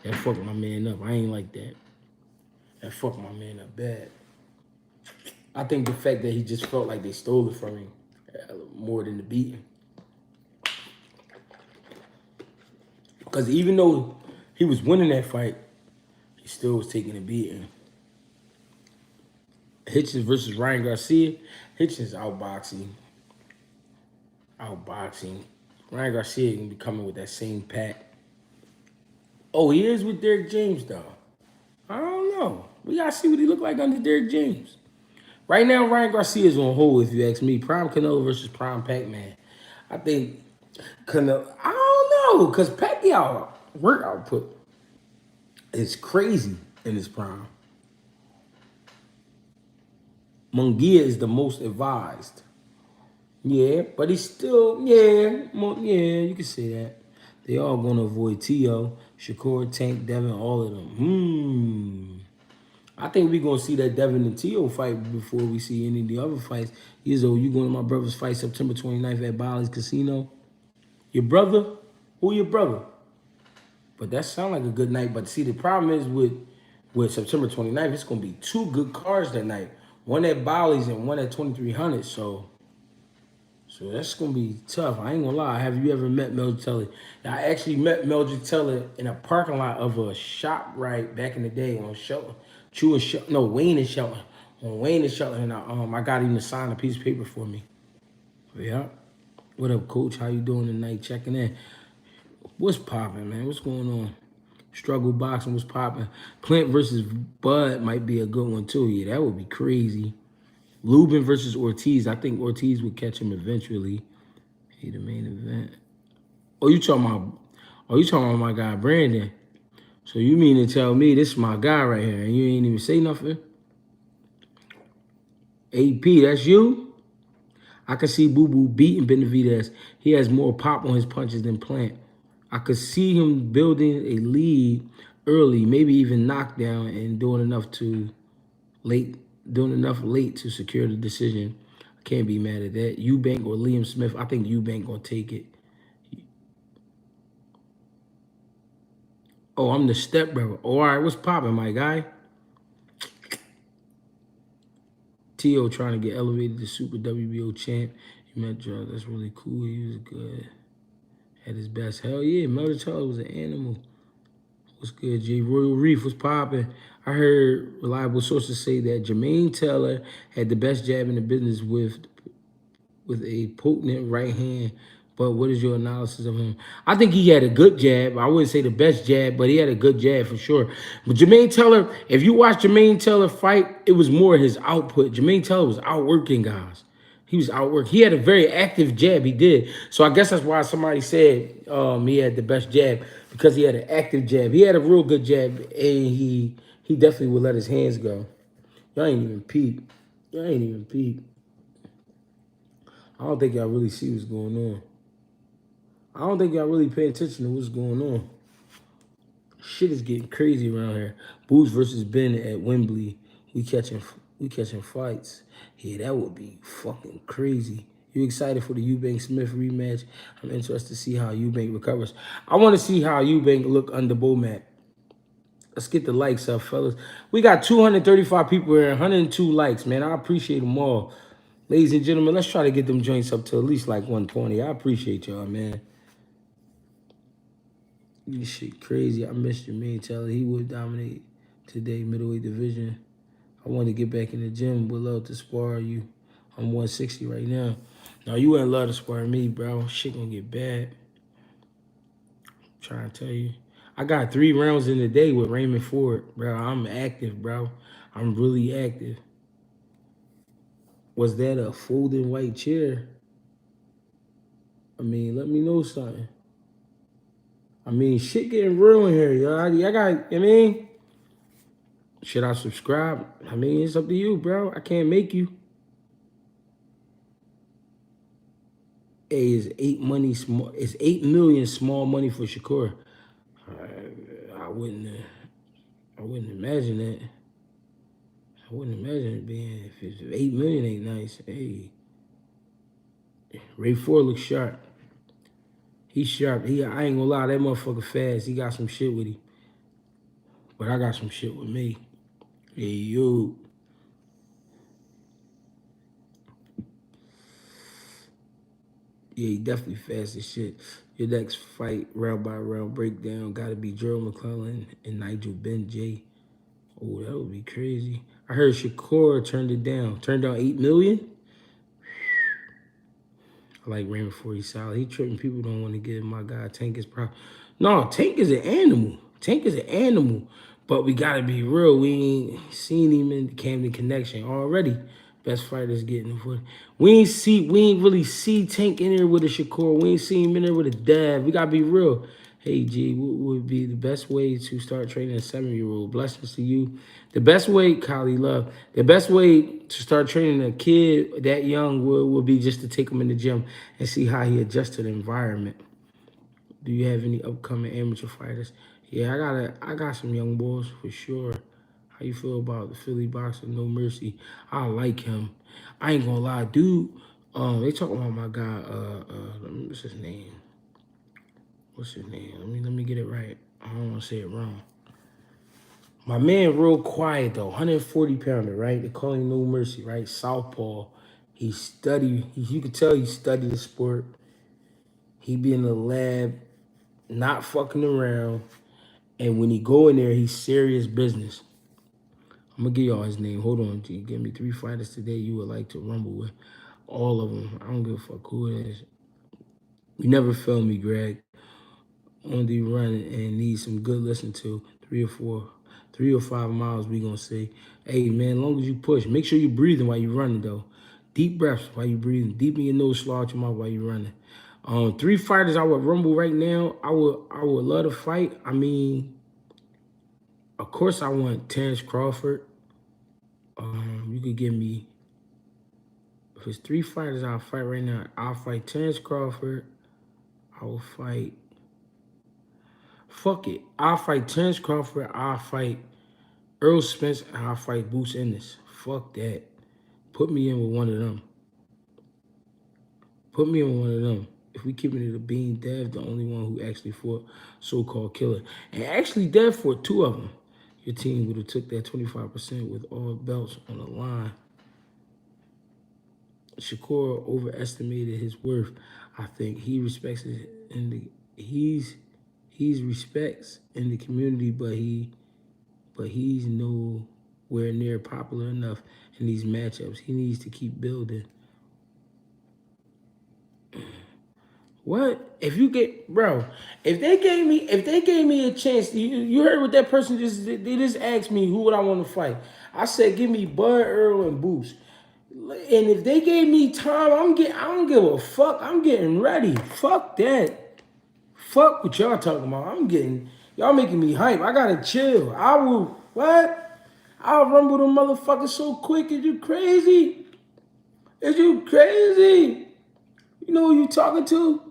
A: That fucked my man up. I ain't like that. That fucked my man up bad. I think the fact that he just felt like they stole it from him more than the beating. Because even though he was winning that fight, he still was taking a beating. Hitchins versus Ryan Garcia. Hitchins outboxing. Ryan Garcia gonna be coming with that same pack. Oh, he is with Derrick James though. I don't know. We gotta see what he look like under Derrick James. Right now, Ryan Garcia is on hold, if you ask me. Prime Canelo versus Prime Pac-Man. I think Canelo, I don't know, because Pacquiao work output is crazy in his prime. Munguia is the most advised. Yeah, but he's still, yeah, you can say that. They all gonna avoid T.O., Shakur, Tank, Devin, all of them. I think we're gonna see that Devin and T.O. fight before we see any of the other fights. You going to my brother's fight September 29th at Bally's Casino? Your brother? Who your brother? But that sound like a good night. But see, the problem is with September 29th, it's gonna be two good cards that night. One at Bally's and one at 2300. So that's going to be tough. I ain't going to lie. Have you ever met Mildred Teller? I actually met Mildred Teller in a parking lot of a shop right back in the day on Shelton. Wayne and Shelton. On Wayne and Shelton, and I got him to sign a piece of paper for me. Yeah. What up, Coach? How you doing tonight? Checking in. What's popping, man? What's going on? Struggle boxing, what's popping? Clint versus Bud might be a good one, too. Yeah, that would be crazy. Lubin versus Ortiz. I think Ortiz would catch him eventually. He the main event. Oh, you talking about my guy Brandon. So you mean to tell me this is my guy right here and you ain't even say nothing? AP, that's you? I can see Boo Boo beating Benavidez. He has more pop on his punches than Plant. I could see him building a lead early, maybe even knockdown, and late, doing enough late to secure the decision. I can't be mad at that. Eubank or Liam Smith. I think Eubank gonna take it. Oh, I'm the stepbrother. Oh, all right, what's popping, my guy? T.O. trying to get elevated to Super WBO champ. You met Joe. That's really cool. He was good. At his best. Hell yeah, Melder Charlie was an animal. What's good, G? Royal Reef was popping. I heard reliable sources say that Jermaine Taylor had the best jab in the business with a potent right hand. But what is your analysis of him? I think he had a good jab. I wouldn't say the best jab, but he had a good jab for sure. But Jermaine Taylor, if you watch Jermaine Taylor fight, it was more his output. Jermaine Taylor was outworking guys. He was outworked. He had a very active jab. He did. So I guess that's why somebody said he had the best jab, because he had an active jab. He had a real good jab, and he definitely would let his hands go. Y'all ain't even peep. Y'all ain't even peep. I don't think y'all really see what's going on. I don't think y'all really pay attention to what's going on. Shit is getting crazy around here. Boots versus Ben at Wembley. We catching we catching fights. Yeah, that would be fucking crazy. You excited for the Eubank Smith rematch? I'm interested to see how Eubank recovers. I want to see how Eubank look under Bomac. Let's get the likes up, fellas. We got 235 people here, 102 likes, man. I appreciate them all. Ladies and gentlemen, let's try to get them joints up to at least like 120. I appreciate y'all, man. This shit crazy. I missed Jermaine Taylor. He would dominate today, middleweight division. I want to get back in the gym. Would love to spar you. I'm 160 right now. Now, you wouldn't love to spar me, bro. Shit gonna get bad. I'm trying to tell you. I got 3 rounds in the day with Raymond Ford, bro. I'm active, bro. I'm really active. Was that a folding white chair? I mean, let me know something. I mean, shit getting real in here, y'all. I got, I mean, should I subscribe? I mean, it's up to you, bro. I can't make you. Hey, is 8 money small? It's 8 million small money for Shakur. I wouldn't. I wouldn't imagine that. I wouldn't imagine it being, if it's 8 million ain't nice. Hey, Ray Ford looks sharp. He's sharp. I ain't gonna lie, that motherfucker fast. He got some shit with him, but I got some shit with me. Hey yo. Yeah, he definitely fast as shit. Your next fight, round by round breakdown, gotta be Gerald McClellan and Nigel Benjay. Oh, that would be crazy. I heard Shakur turned it down. Turned down 8 million. I like Raymond Ford. He's solid. He tripping. People don't want to give my guy Tank his prop. No, Tank is an animal. Tank is an animal. But we gotta be real. We ain't seen him in the Camden Connection already. Best fighters getting for. We ain't really see Tank in there with a Shakur. We ain't see him in there with a Dab. We gotta be real. Hey G, what would be the best way to start training a 7-year-old? Blessings to you. The best way, Kylie Love, the best way to start training a kid that young would be just to take him in the gym and see how he adjusts to the environment. Do you have any upcoming amateur fighters? Yeah, I got some young boys for sure. How you feel about the Philly boxer, No Mercy? I like him. I ain't gonna lie, dude. They talking about my guy. What's his name? What's his name? Let me get it right. I don't want to say it wrong. My man, real quiet though. 140 pounder, right? They call him No Mercy, right? Southpaw. He study. You can tell he studied the sport. He be in the lab, not fucking around. And when he go in there, he's serious business. I'm gonna give y'all his name. Hold on, G. Give me 3 fighters today you would like to rumble with. All of them. I don't give a fuck who it is. You never feel me, Greg. On the run and need some good listen to. 3 or 5 miles, we gonna say. Hey man, as long as you push, make sure you're breathing while you're running though. Deep breaths while you're breathing. Deep in your nose, slow out your mouth while you're running. 3 fighters I would rumble right now. I would love to fight. I mean, of course I want Terrence Crawford. You could give me, if it's 3 fighters I'll fight right now, I'll fight Terrence Crawford. I will fight Fuck it. I'll fight Terence Crawford. I'll fight Earl Spence. And I'll fight Boots Ennis. Fuck that. Put me in with one of them. Put me in with one of them. If we keeping it a bean, Dev, the only one who actually fought so-called killer. And actually, Dev fought two of them. Your team would have took that 25% with all belts on the line. Shakur overestimated his worth. I think he respects it in the he's respects in the community, but he's nowhere near popular enough in these matchups. He needs to keep building. What? If you get, bro, if they gave me a chance, you heard what that person they just asked me who would I want to fight. I said give me Bud, Earl, and Boots. And if they gave me time, I don't give a fuck. I'm getting ready. Fuck that. Fuck what y'all talking about. Y'all making me hype. I gotta chill. I'll rumble the motherfucker so quick. Is you crazy? Is you crazy? You know who you talking to?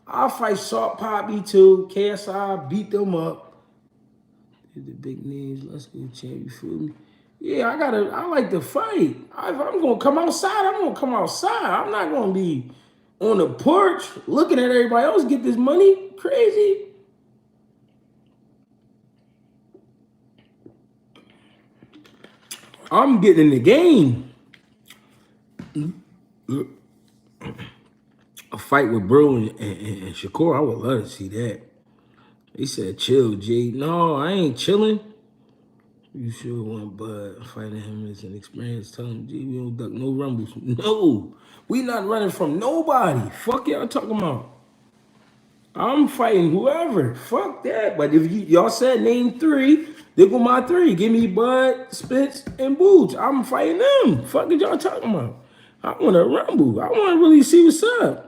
A: I'll fight Salt Poppy too. KSI, beat them up. The big names, let's go champ, you feel me? Yeah, I like to fight. If I'm gonna come outside, I'm gonna come outside. I'm not gonna be on the porch looking at everybody else get this money. Crazy. I'm getting in the game. A fight with Bro and Shakur, I would love to see that. He said, chill, G. No, I ain't chilling. You sure want Bud. Fighting him is an experience. Tell him, G, we don't duck no rumbles. No, we not running from nobody. Fuck y'all talking about. I'm fighting whoever. Fuck that. But if y'all said name three, they go my three. Give me Bud, Spence, and Boots. I'm fighting them. Fuck is y'all talking about? I want to rumble. I want to really see what's up.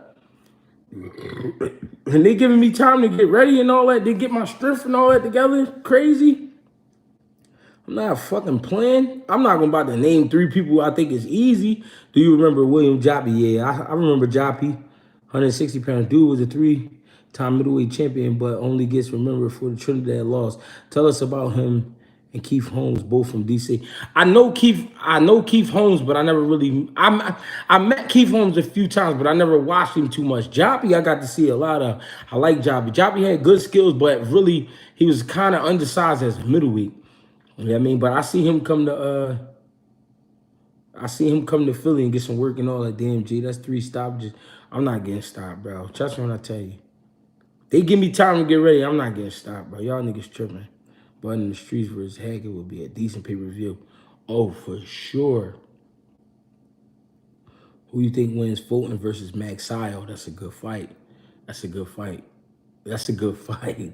A: And they giving me time to get ready and all that. They get my strength and all that together. Crazy. I'm not fucking playing. I'm not going to about to name three people I think is easy. Do you remember William Joppy? Yeah, I remember Joppy. 160-pound dude was a three-time middleweight champion, but only gets remembered for the Trinidad loss. Tell us about him and Keith Holmes, both from DC. I know Keith Holmes, but I never really I met Keith Holmes a few times, but I never watched him too much. Joppy, I got to see a lot of. I like Joppy. Joppy had good skills, but really he was kind of undersized as a middleweight. You know what I mean? But I see him come to Philly and get some work and all that. Damn, G, that's 3 stoppages. I'm not getting stopped, bro. Trust me when I tell you. They give me time to get ready. I'm not getting stopped, bro. Y'all niggas tripping. But in the streets versus Hackett would be a decent pay-per-view. Oh, for sure. Who you think wins Fulton versus Max Sile? That's a good fight. That's a good fight. That's a good fight.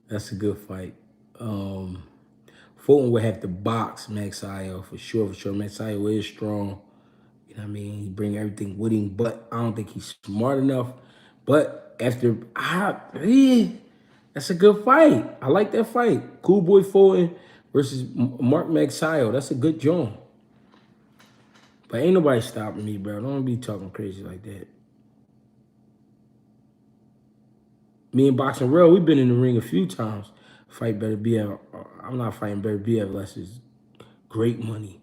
A: That's a good fight. Fulton would have to box Max Sile for sure. For sure, Max Sile is strong. You know what I mean? He bring everything with him, but I don't think he's smart enough. But after that's a good fight. I like that fight. Cool Boy Fulton versus Mark Magsayo. That's a good joint. But ain't nobody stopping me, bro. Don't be talking crazy like that. Me and Boxing Real, we've been in the ring a few times. Fight Better BF. I'm not fighting Better BF unless it's great money.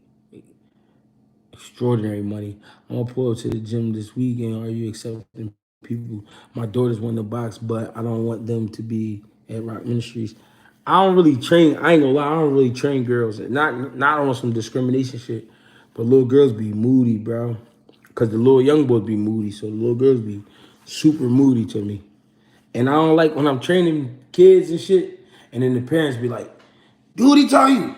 A: Extraordinary money. I'm going to pull up to the gym this weekend. Are you accepting people? My daughters want to box, but I don't want them to be at Rock Ministries. I don't really train. I ain't gonna lie. I don't really train girls. Not on some discrimination shit. But little girls be moody, bro. Because the little young boys be moody. So the little girls be super moody to me. And I don't like when I'm training kids and shit. And then the parents be like, do what he tell you.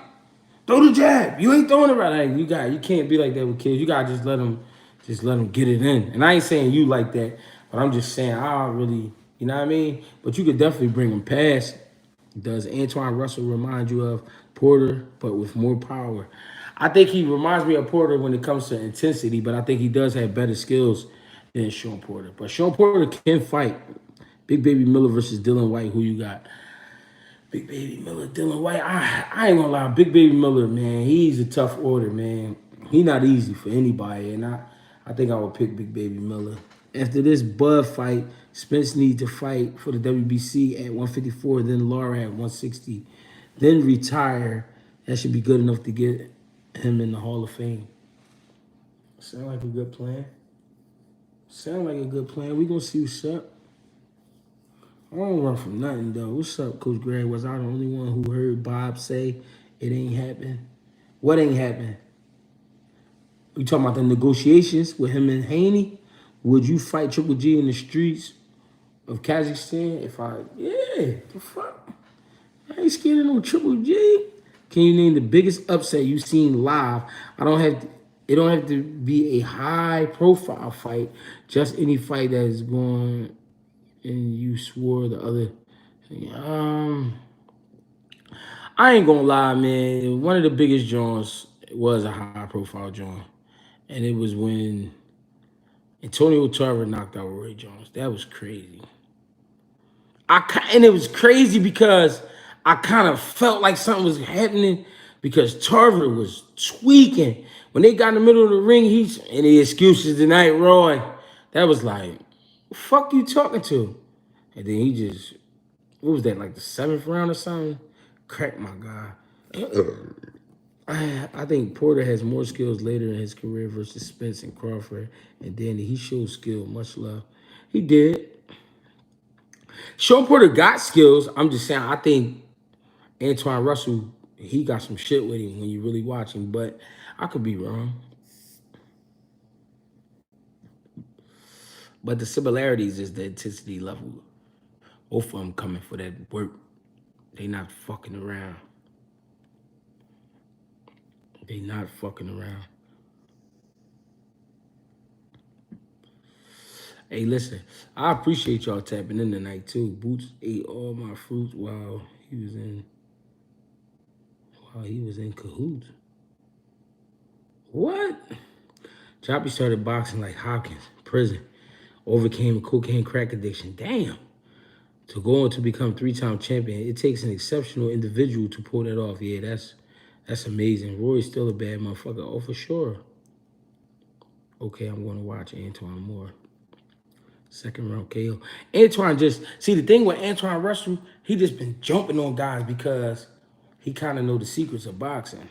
A: Throw the jab. You ain't throwing it right. Like, you can't be like that with kids. You gotta just let them get it in. And I ain't saying you like that, but I'm just saying I don't really, you know what I mean? But you could definitely bring them past. Does Antoine Russell remind you of Porter, but with more power? I think he reminds me of Porter when it comes to intensity, but I think he does have better skills than Sean Porter. But Sean Porter can fight. Big Baby Miller versus Dylan White. Who you got? Big Baby Miller, Dylan White. I ain't gonna lie. Big Baby Miller, man, he's a tough order, man. He not easy for anybody, and I think I would pick Big Baby Miller. After this Bud fight, Spence needs to fight for the WBC at 154, then Lara at 160, then retire. That should be good enough to get him in the Hall of Fame. Sound like a good plan. Sound like a good plan. We gonna see what's up. I don't run from nothing though. What's up, Coach Greg? Was I the only one who heard Bob say it ain't happening? What ain't happening? We talking about the negotiations with him and Haney? Would you fight Triple G in the streets of Kazakhstan? The fuck? I ain't scared of no Triple G. Can you name the biggest upset you've seen live? It don't have to be a high profile fight, just any fight that is going and you swore the other. I ain't gonna lie, man. One of the biggest joints was a high profile joint. And it was when Antonio Tarver knocked out Roy Jones. That was crazy. And it was crazy because I kind of felt like something was happening because Tarver was tweaking. When they got in the middle of the ring, he's any excuses tonight, Roy. That was like, the fuck you talking to? And then he just, what was that, like the 7th round or something? Cracked my guy. I think Porter has more skills later in his career versus Spence and Crawford and Danny. He showed skill, much love. He did. Sean Porter got skills. I'm just saying, I think Antoine Russell, he got some shit with him when you really watch him, but I could be wrong. But the similarities is the intensity level. Both of them coming for that work. They not fucking around. They not fucking around. Hey, listen, I appreciate y'all tapping in tonight too. Boots ate all my fruits while he was in cahoots. What? Choppy started boxing like Hopkins, prison, overcame a cocaine crack addiction. Damn. To go on to become 3-time champion, it takes an exceptional individual to pull that off. Yeah, that's amazing. Roy's still a bad motherfucker. Oh, for sure. Okay, I'm going to watch Antoine more. 2nd round KO. Antoine see the thing with Antoine Russell, he just been jumping on guys because he kind of know the secrets of boxing.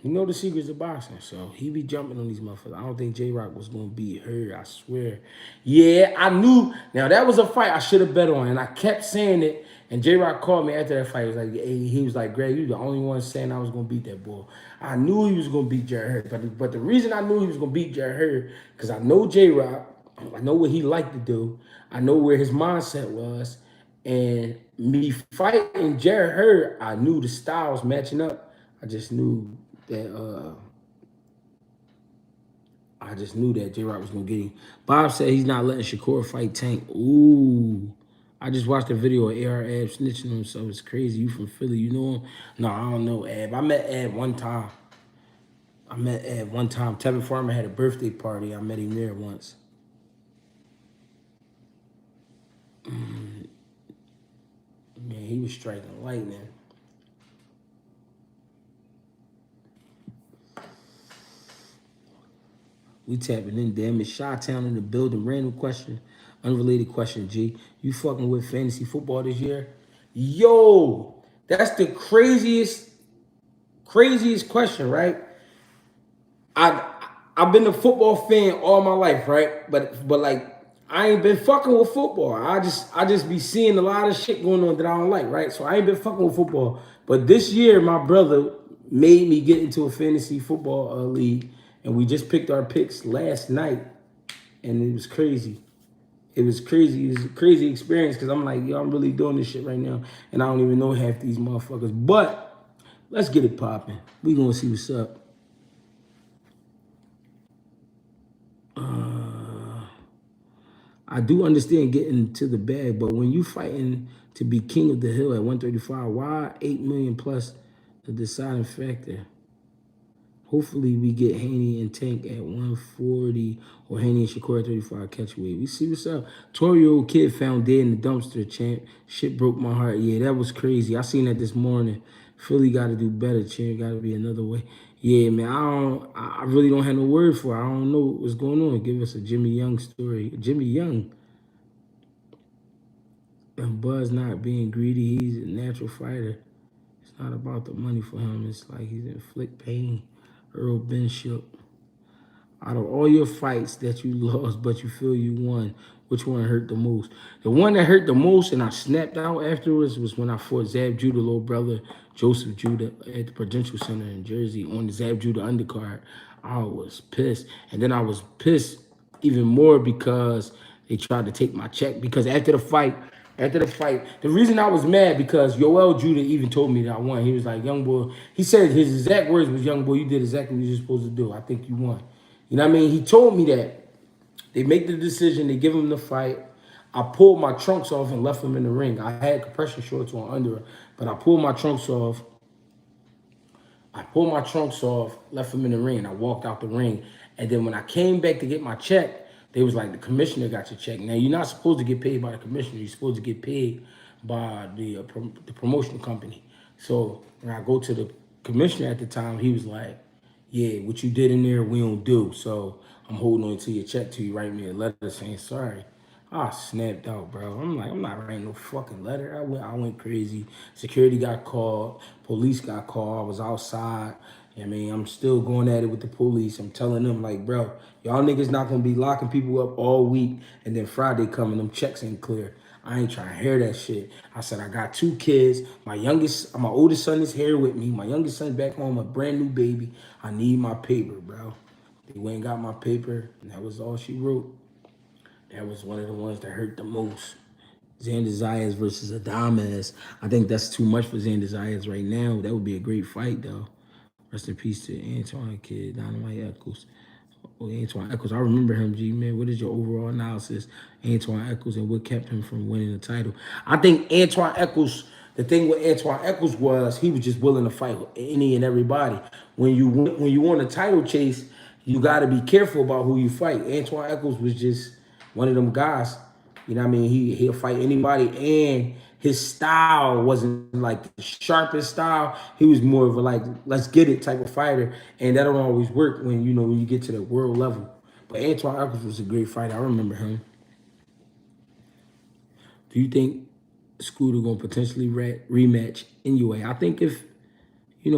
A: He know the secrets of boxing, so he be jumping on these motherfuckers. I don't think J-Rock was going to beat her, I swear. Yeah, I knew. Now, that was a fight I should have bet on, and I kept saying it, and J-Rock called me after that fight. He was like, Greg, you the only one saying I was going to beat that boy. I knew he was going to beat Jared Hurd, but the reason I knew he was going to beat Jared Hurd, because I know J-Rock, I know what he liked to do, I know where his mindset was, and me fighting Jared Hurd, I knew the styles matching up. I just knew that J-Rock was gonna get him. Bob said he's not letting Shakur fight Tank. Ooh. I just watched a video of AR Ab snitching on himself. It's crazy. You from Philly, you know him? No, I don't know Ab. I met Ab one time. Tevin Farmer had a birthday party. I met him there once. Man, he was striking lightning. We tapping in, damn it. Chi-Town in the building. Random question, unrelated question, G. You fucking with fantasy football this year? Yo, that's the craziest question, right? I've been a football fan all my life, right? But like I ain't been fucking with football. I just be seeing a lot of shit going on that I don't like, right? So I ain't been fucking with football. But this year, my brother made me get into a fantasy football league. And we just picked our picks last night, and it was crazy. It was crazy. It was a crazy experience because I'm like, yo, I'm really doing this shit right now, and I don't even know half these motherfuckers. But let's get it popping. We gonna see what's up. I do understand getting to the bag, but when you fighting to be king of the hill at 135, why 8 million plus the deciding factor? Hopefully we get Haney and Tank at 140 or Haney and Shakur at 35 catch weight. We see what's up. 12-year-old kid found dead in the dumpster, champ. Shit broke my heart. Yeah, that was crazy. I seen that this morning. Philly got to do better, champ. Got to be another way. Yeah, man, I really don't have no word for it. I don't know what's going on. Give us a Jimmy Young story. Jimmy Young, and Buzz not being greedy. He's a natural fighter. It's not about the money for him. It's like he's inflict pain. Earl Bishop. Out of all your fights that you lost, but you feel you won, which one hurt the most? The one that hurt the most, and I snapped out afterwards, was when I fought Zab Judah, little brother Joseph Judah, at the Prudential Center in Jersey on the Zab Judah undercard. I was pissed, and then I was pissed even more because they tried to take my check. Because after the fight, the reason I was mad because Yoel Judah even told me that I won. He was like, "Young boy," he said his exact words was, "Young boy, you did exactly what you're supposed to do. I think you won." You know what I mean? He told me that. They make the decision, they give him the fight. I pulled my trunks off and left him in the ring. I had compression shorts on under, but I pulled my trunks off. Left him in the ring, and I walked out the ring. And then when I came back to get my check, they was like, the commissioner got your check. Now, you're not supposed to get paid by the commissioner. You're supposed to get paid by the promotional company. So when I go to the commissioner at the time, he was like, yeah, what you did in there, we don't do. So I'm holding on to your check till you write me a letter saying sorry. I snapped out, bro. I'm like, I'm not writing no fucking letter. I went crazy. Security got called. Police got called. I was outside. I mean, I'm still going at it with the police. I'm telling them, like, bro, y'all niggas not gonna be locking people up all week, and then Friday coming, them checks ain't clear. I ain't trying to hear that shit. I said, I got 2 kids. My oldest son is here with me. My youngest son back home, a brand new baby. I need my paper, bro. They went and got my paper, and that was all she wrote. That was one of the ones that hurt the most. Xander Zayas versus Adames. I think that's too much for Xander Zayas right now. That would be a great fight, though. Rest in peace to Antoine Kid, Dynamite Eccles. Oh, Antoine Eccles, I remember him, G, man. What is your overall analysis, Antoine Eccles, and what kept him from winning the title? I think Antoine Eccles, the thing with Antoine Eccles was he was just willing to fight with any and everybody. When you want a title chase, you got to be careful about who you fight. Antoine Eccles was just one of them guys. You know what I mean? He'll fight anybody, and his style wasn't like the sharpest style. He was more of a like, let's get it type of fighter, and that don't always work when you get to the world level. But Antoine Eccles was a great fighter. I remember him. Do you think Scooter gonna potentially rematch anyway? I think if it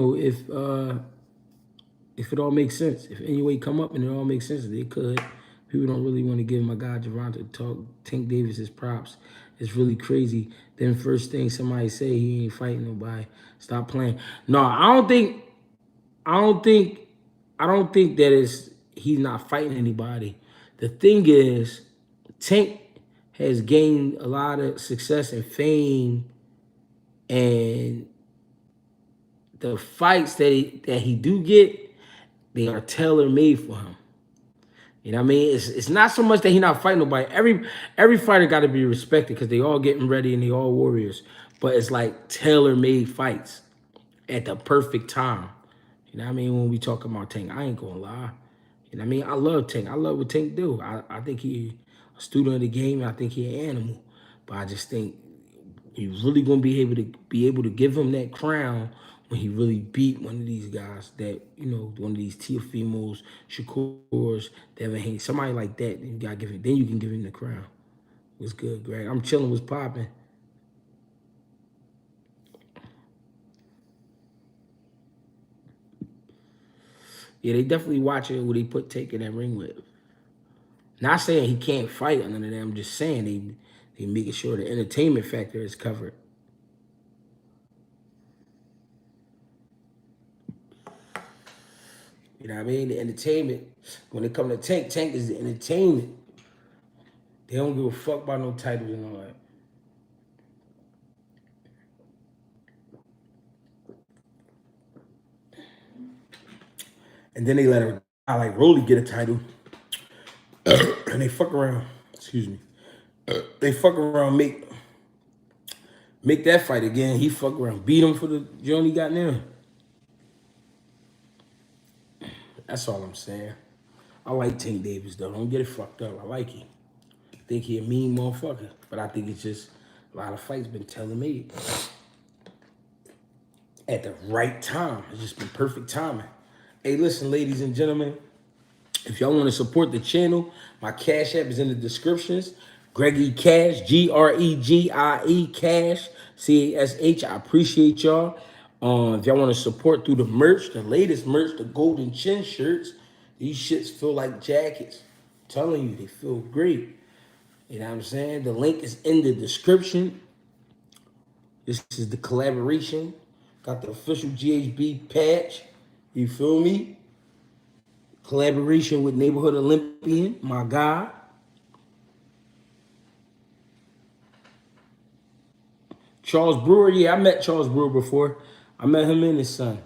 A: all makes sense, if anyway come up and it all makes sense, they could. People don't really want to give my guy Gervonta talk Tank Davis props. It's really crazy. Then first thing somebody say he ain't fighting nobody. Stop playing. No, I don't think I don't think that he's not fighting anybody. The thing is, Tank has gained a lot of success and fame, and the fights that he do get, they are tailor made for him. You know what I mean? It's not so much that he not fighting nobody. Every fighter got to be respected because they all getting ready and they all warriors. But it's like tailor made fights at the perfect time. You know what I mean? When we talk about Tank, I ain't gonna lie. You know what I mean? I love Tank. I love what Tank do. I think he a student of the game. And I think he an animal. But I just think he's really gonna be able to give him that crown when he really beat one of these guys that, one of these Teofimos, Shakurs, Devin Haney, somebody like that. Then you can give him the crown. What's good, Greg? I'm chilling. What's popping? Yeah, they definitely watching who they put Tank in that ring with. Not saying he can't fight or none of that. I'm just saying they making sure the entertainment factor is covered. You know what I mean? The entertainment. When it comes to Tank, Tank is the entertainment. They don't give a fuck about no titles and all that. And then they let her, I like Rolly get a title, and they fuck around. Excuse me. They fuck around, make that fight again. He fuck around, beat him for the joint he got now. That's all I'm saying. I like Tank Davis though. Don't get it fucked up. I like him. I think he a mean motherfucker, but I think it's just a lot of fights been telling me at the right time. It's just been perfect timing. Hey, listen, ladies and gentlemen, if y'all want to support the channel, my Cash App is in the descriptions. GregieCash, Gregie Cash, CASH. I appreciate y'all. If y'all want to support through the merch, the latest merch, the golden chin shirts, these shits feel like jackets. I'm telling you, they feel great. You know what I'm saying? The link is in the description. This is the collaboration. Got the official GHB patch. You feel me? Collaboration with Neighborhood Olympian, my guy. Charles Brewer, yeah, I met Charles Brewer before. I met him and his son.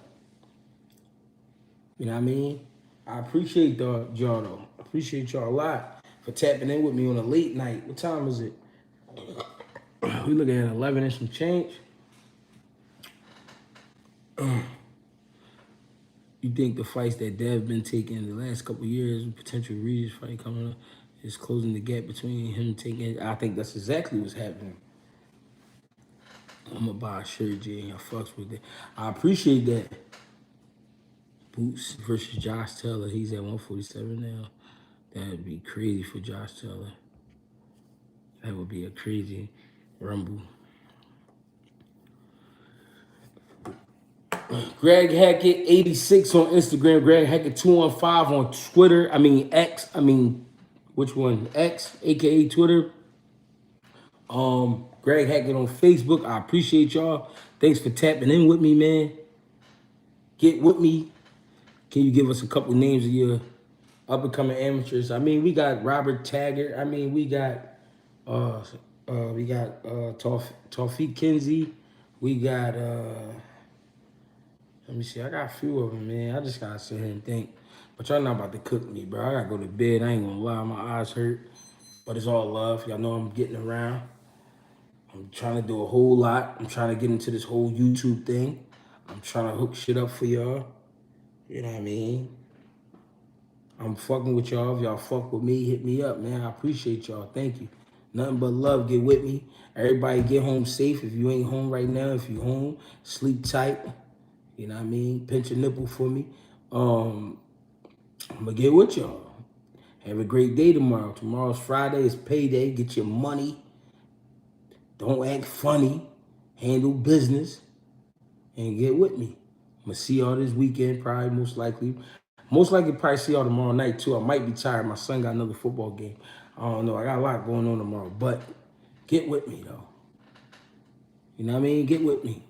A: You know what I mean? I appreciate y'all though. I appreciate y'all a lot for tapping in with me on a late night. What time is it? We looking at 11 and some change. You think the fights that Dev been taking in the last couple of years, potential Regis fight coming up, is closing the gap between him taking? I think that's exactly what's happening. I'm gonna buy a shirt, G, and I fucks with it. I appreciate that. Boots versus Josh Taylor. He's at 147 now. That'd be crazy for Josh Taylor. That would be a crazy rumble. Greg Hackett 86 on Instagram. Greg Hackett 215 on Twitter. X. Which one? X, aka Twitter. Greg Hackett on Facebook. I appreciate y'all. Thanks for tapping in with me, man. Get with me. Can you give us a couple names of your up and coming amateurs? We got Robert Taggart. We got Tawfiq Kinsey. We got let me see. I got a few of them, man. I just gotta sit here and think. But y'all not about to cook me, bro. I gotta go to bed. I ain't gonna lie, my eyes hurt. But it's all love. Y'all know I'm getting around. I'm trying to do a whole lot. I'm trying to get into this whole YouTube thing. I'm trying to hook shit up for y'all. You know what I mean? I'm fucking with y'all. If y'all fuck with me, hit me up, man. I appreciate y'all. Thank you. Nothing but love. Get with me. Everybody get home safe. If you ain't home right now, if you home, sleep tight. You know what I mean? Pinch a nipple for me. I'm going to get with y'all. Have a great day tomorrow. Tomorrow's Friday. It's payday. Get your money. Don't act funny. Handle business. And get with me. I'm going to see y'all this weekend, probably, most likely. Most likely probably see y'all tomorrow night, too. I might be tired. My son got another football game. I don't know. I got a lot going on tomorrow. But get with me, though. You know what I mean? Get with me.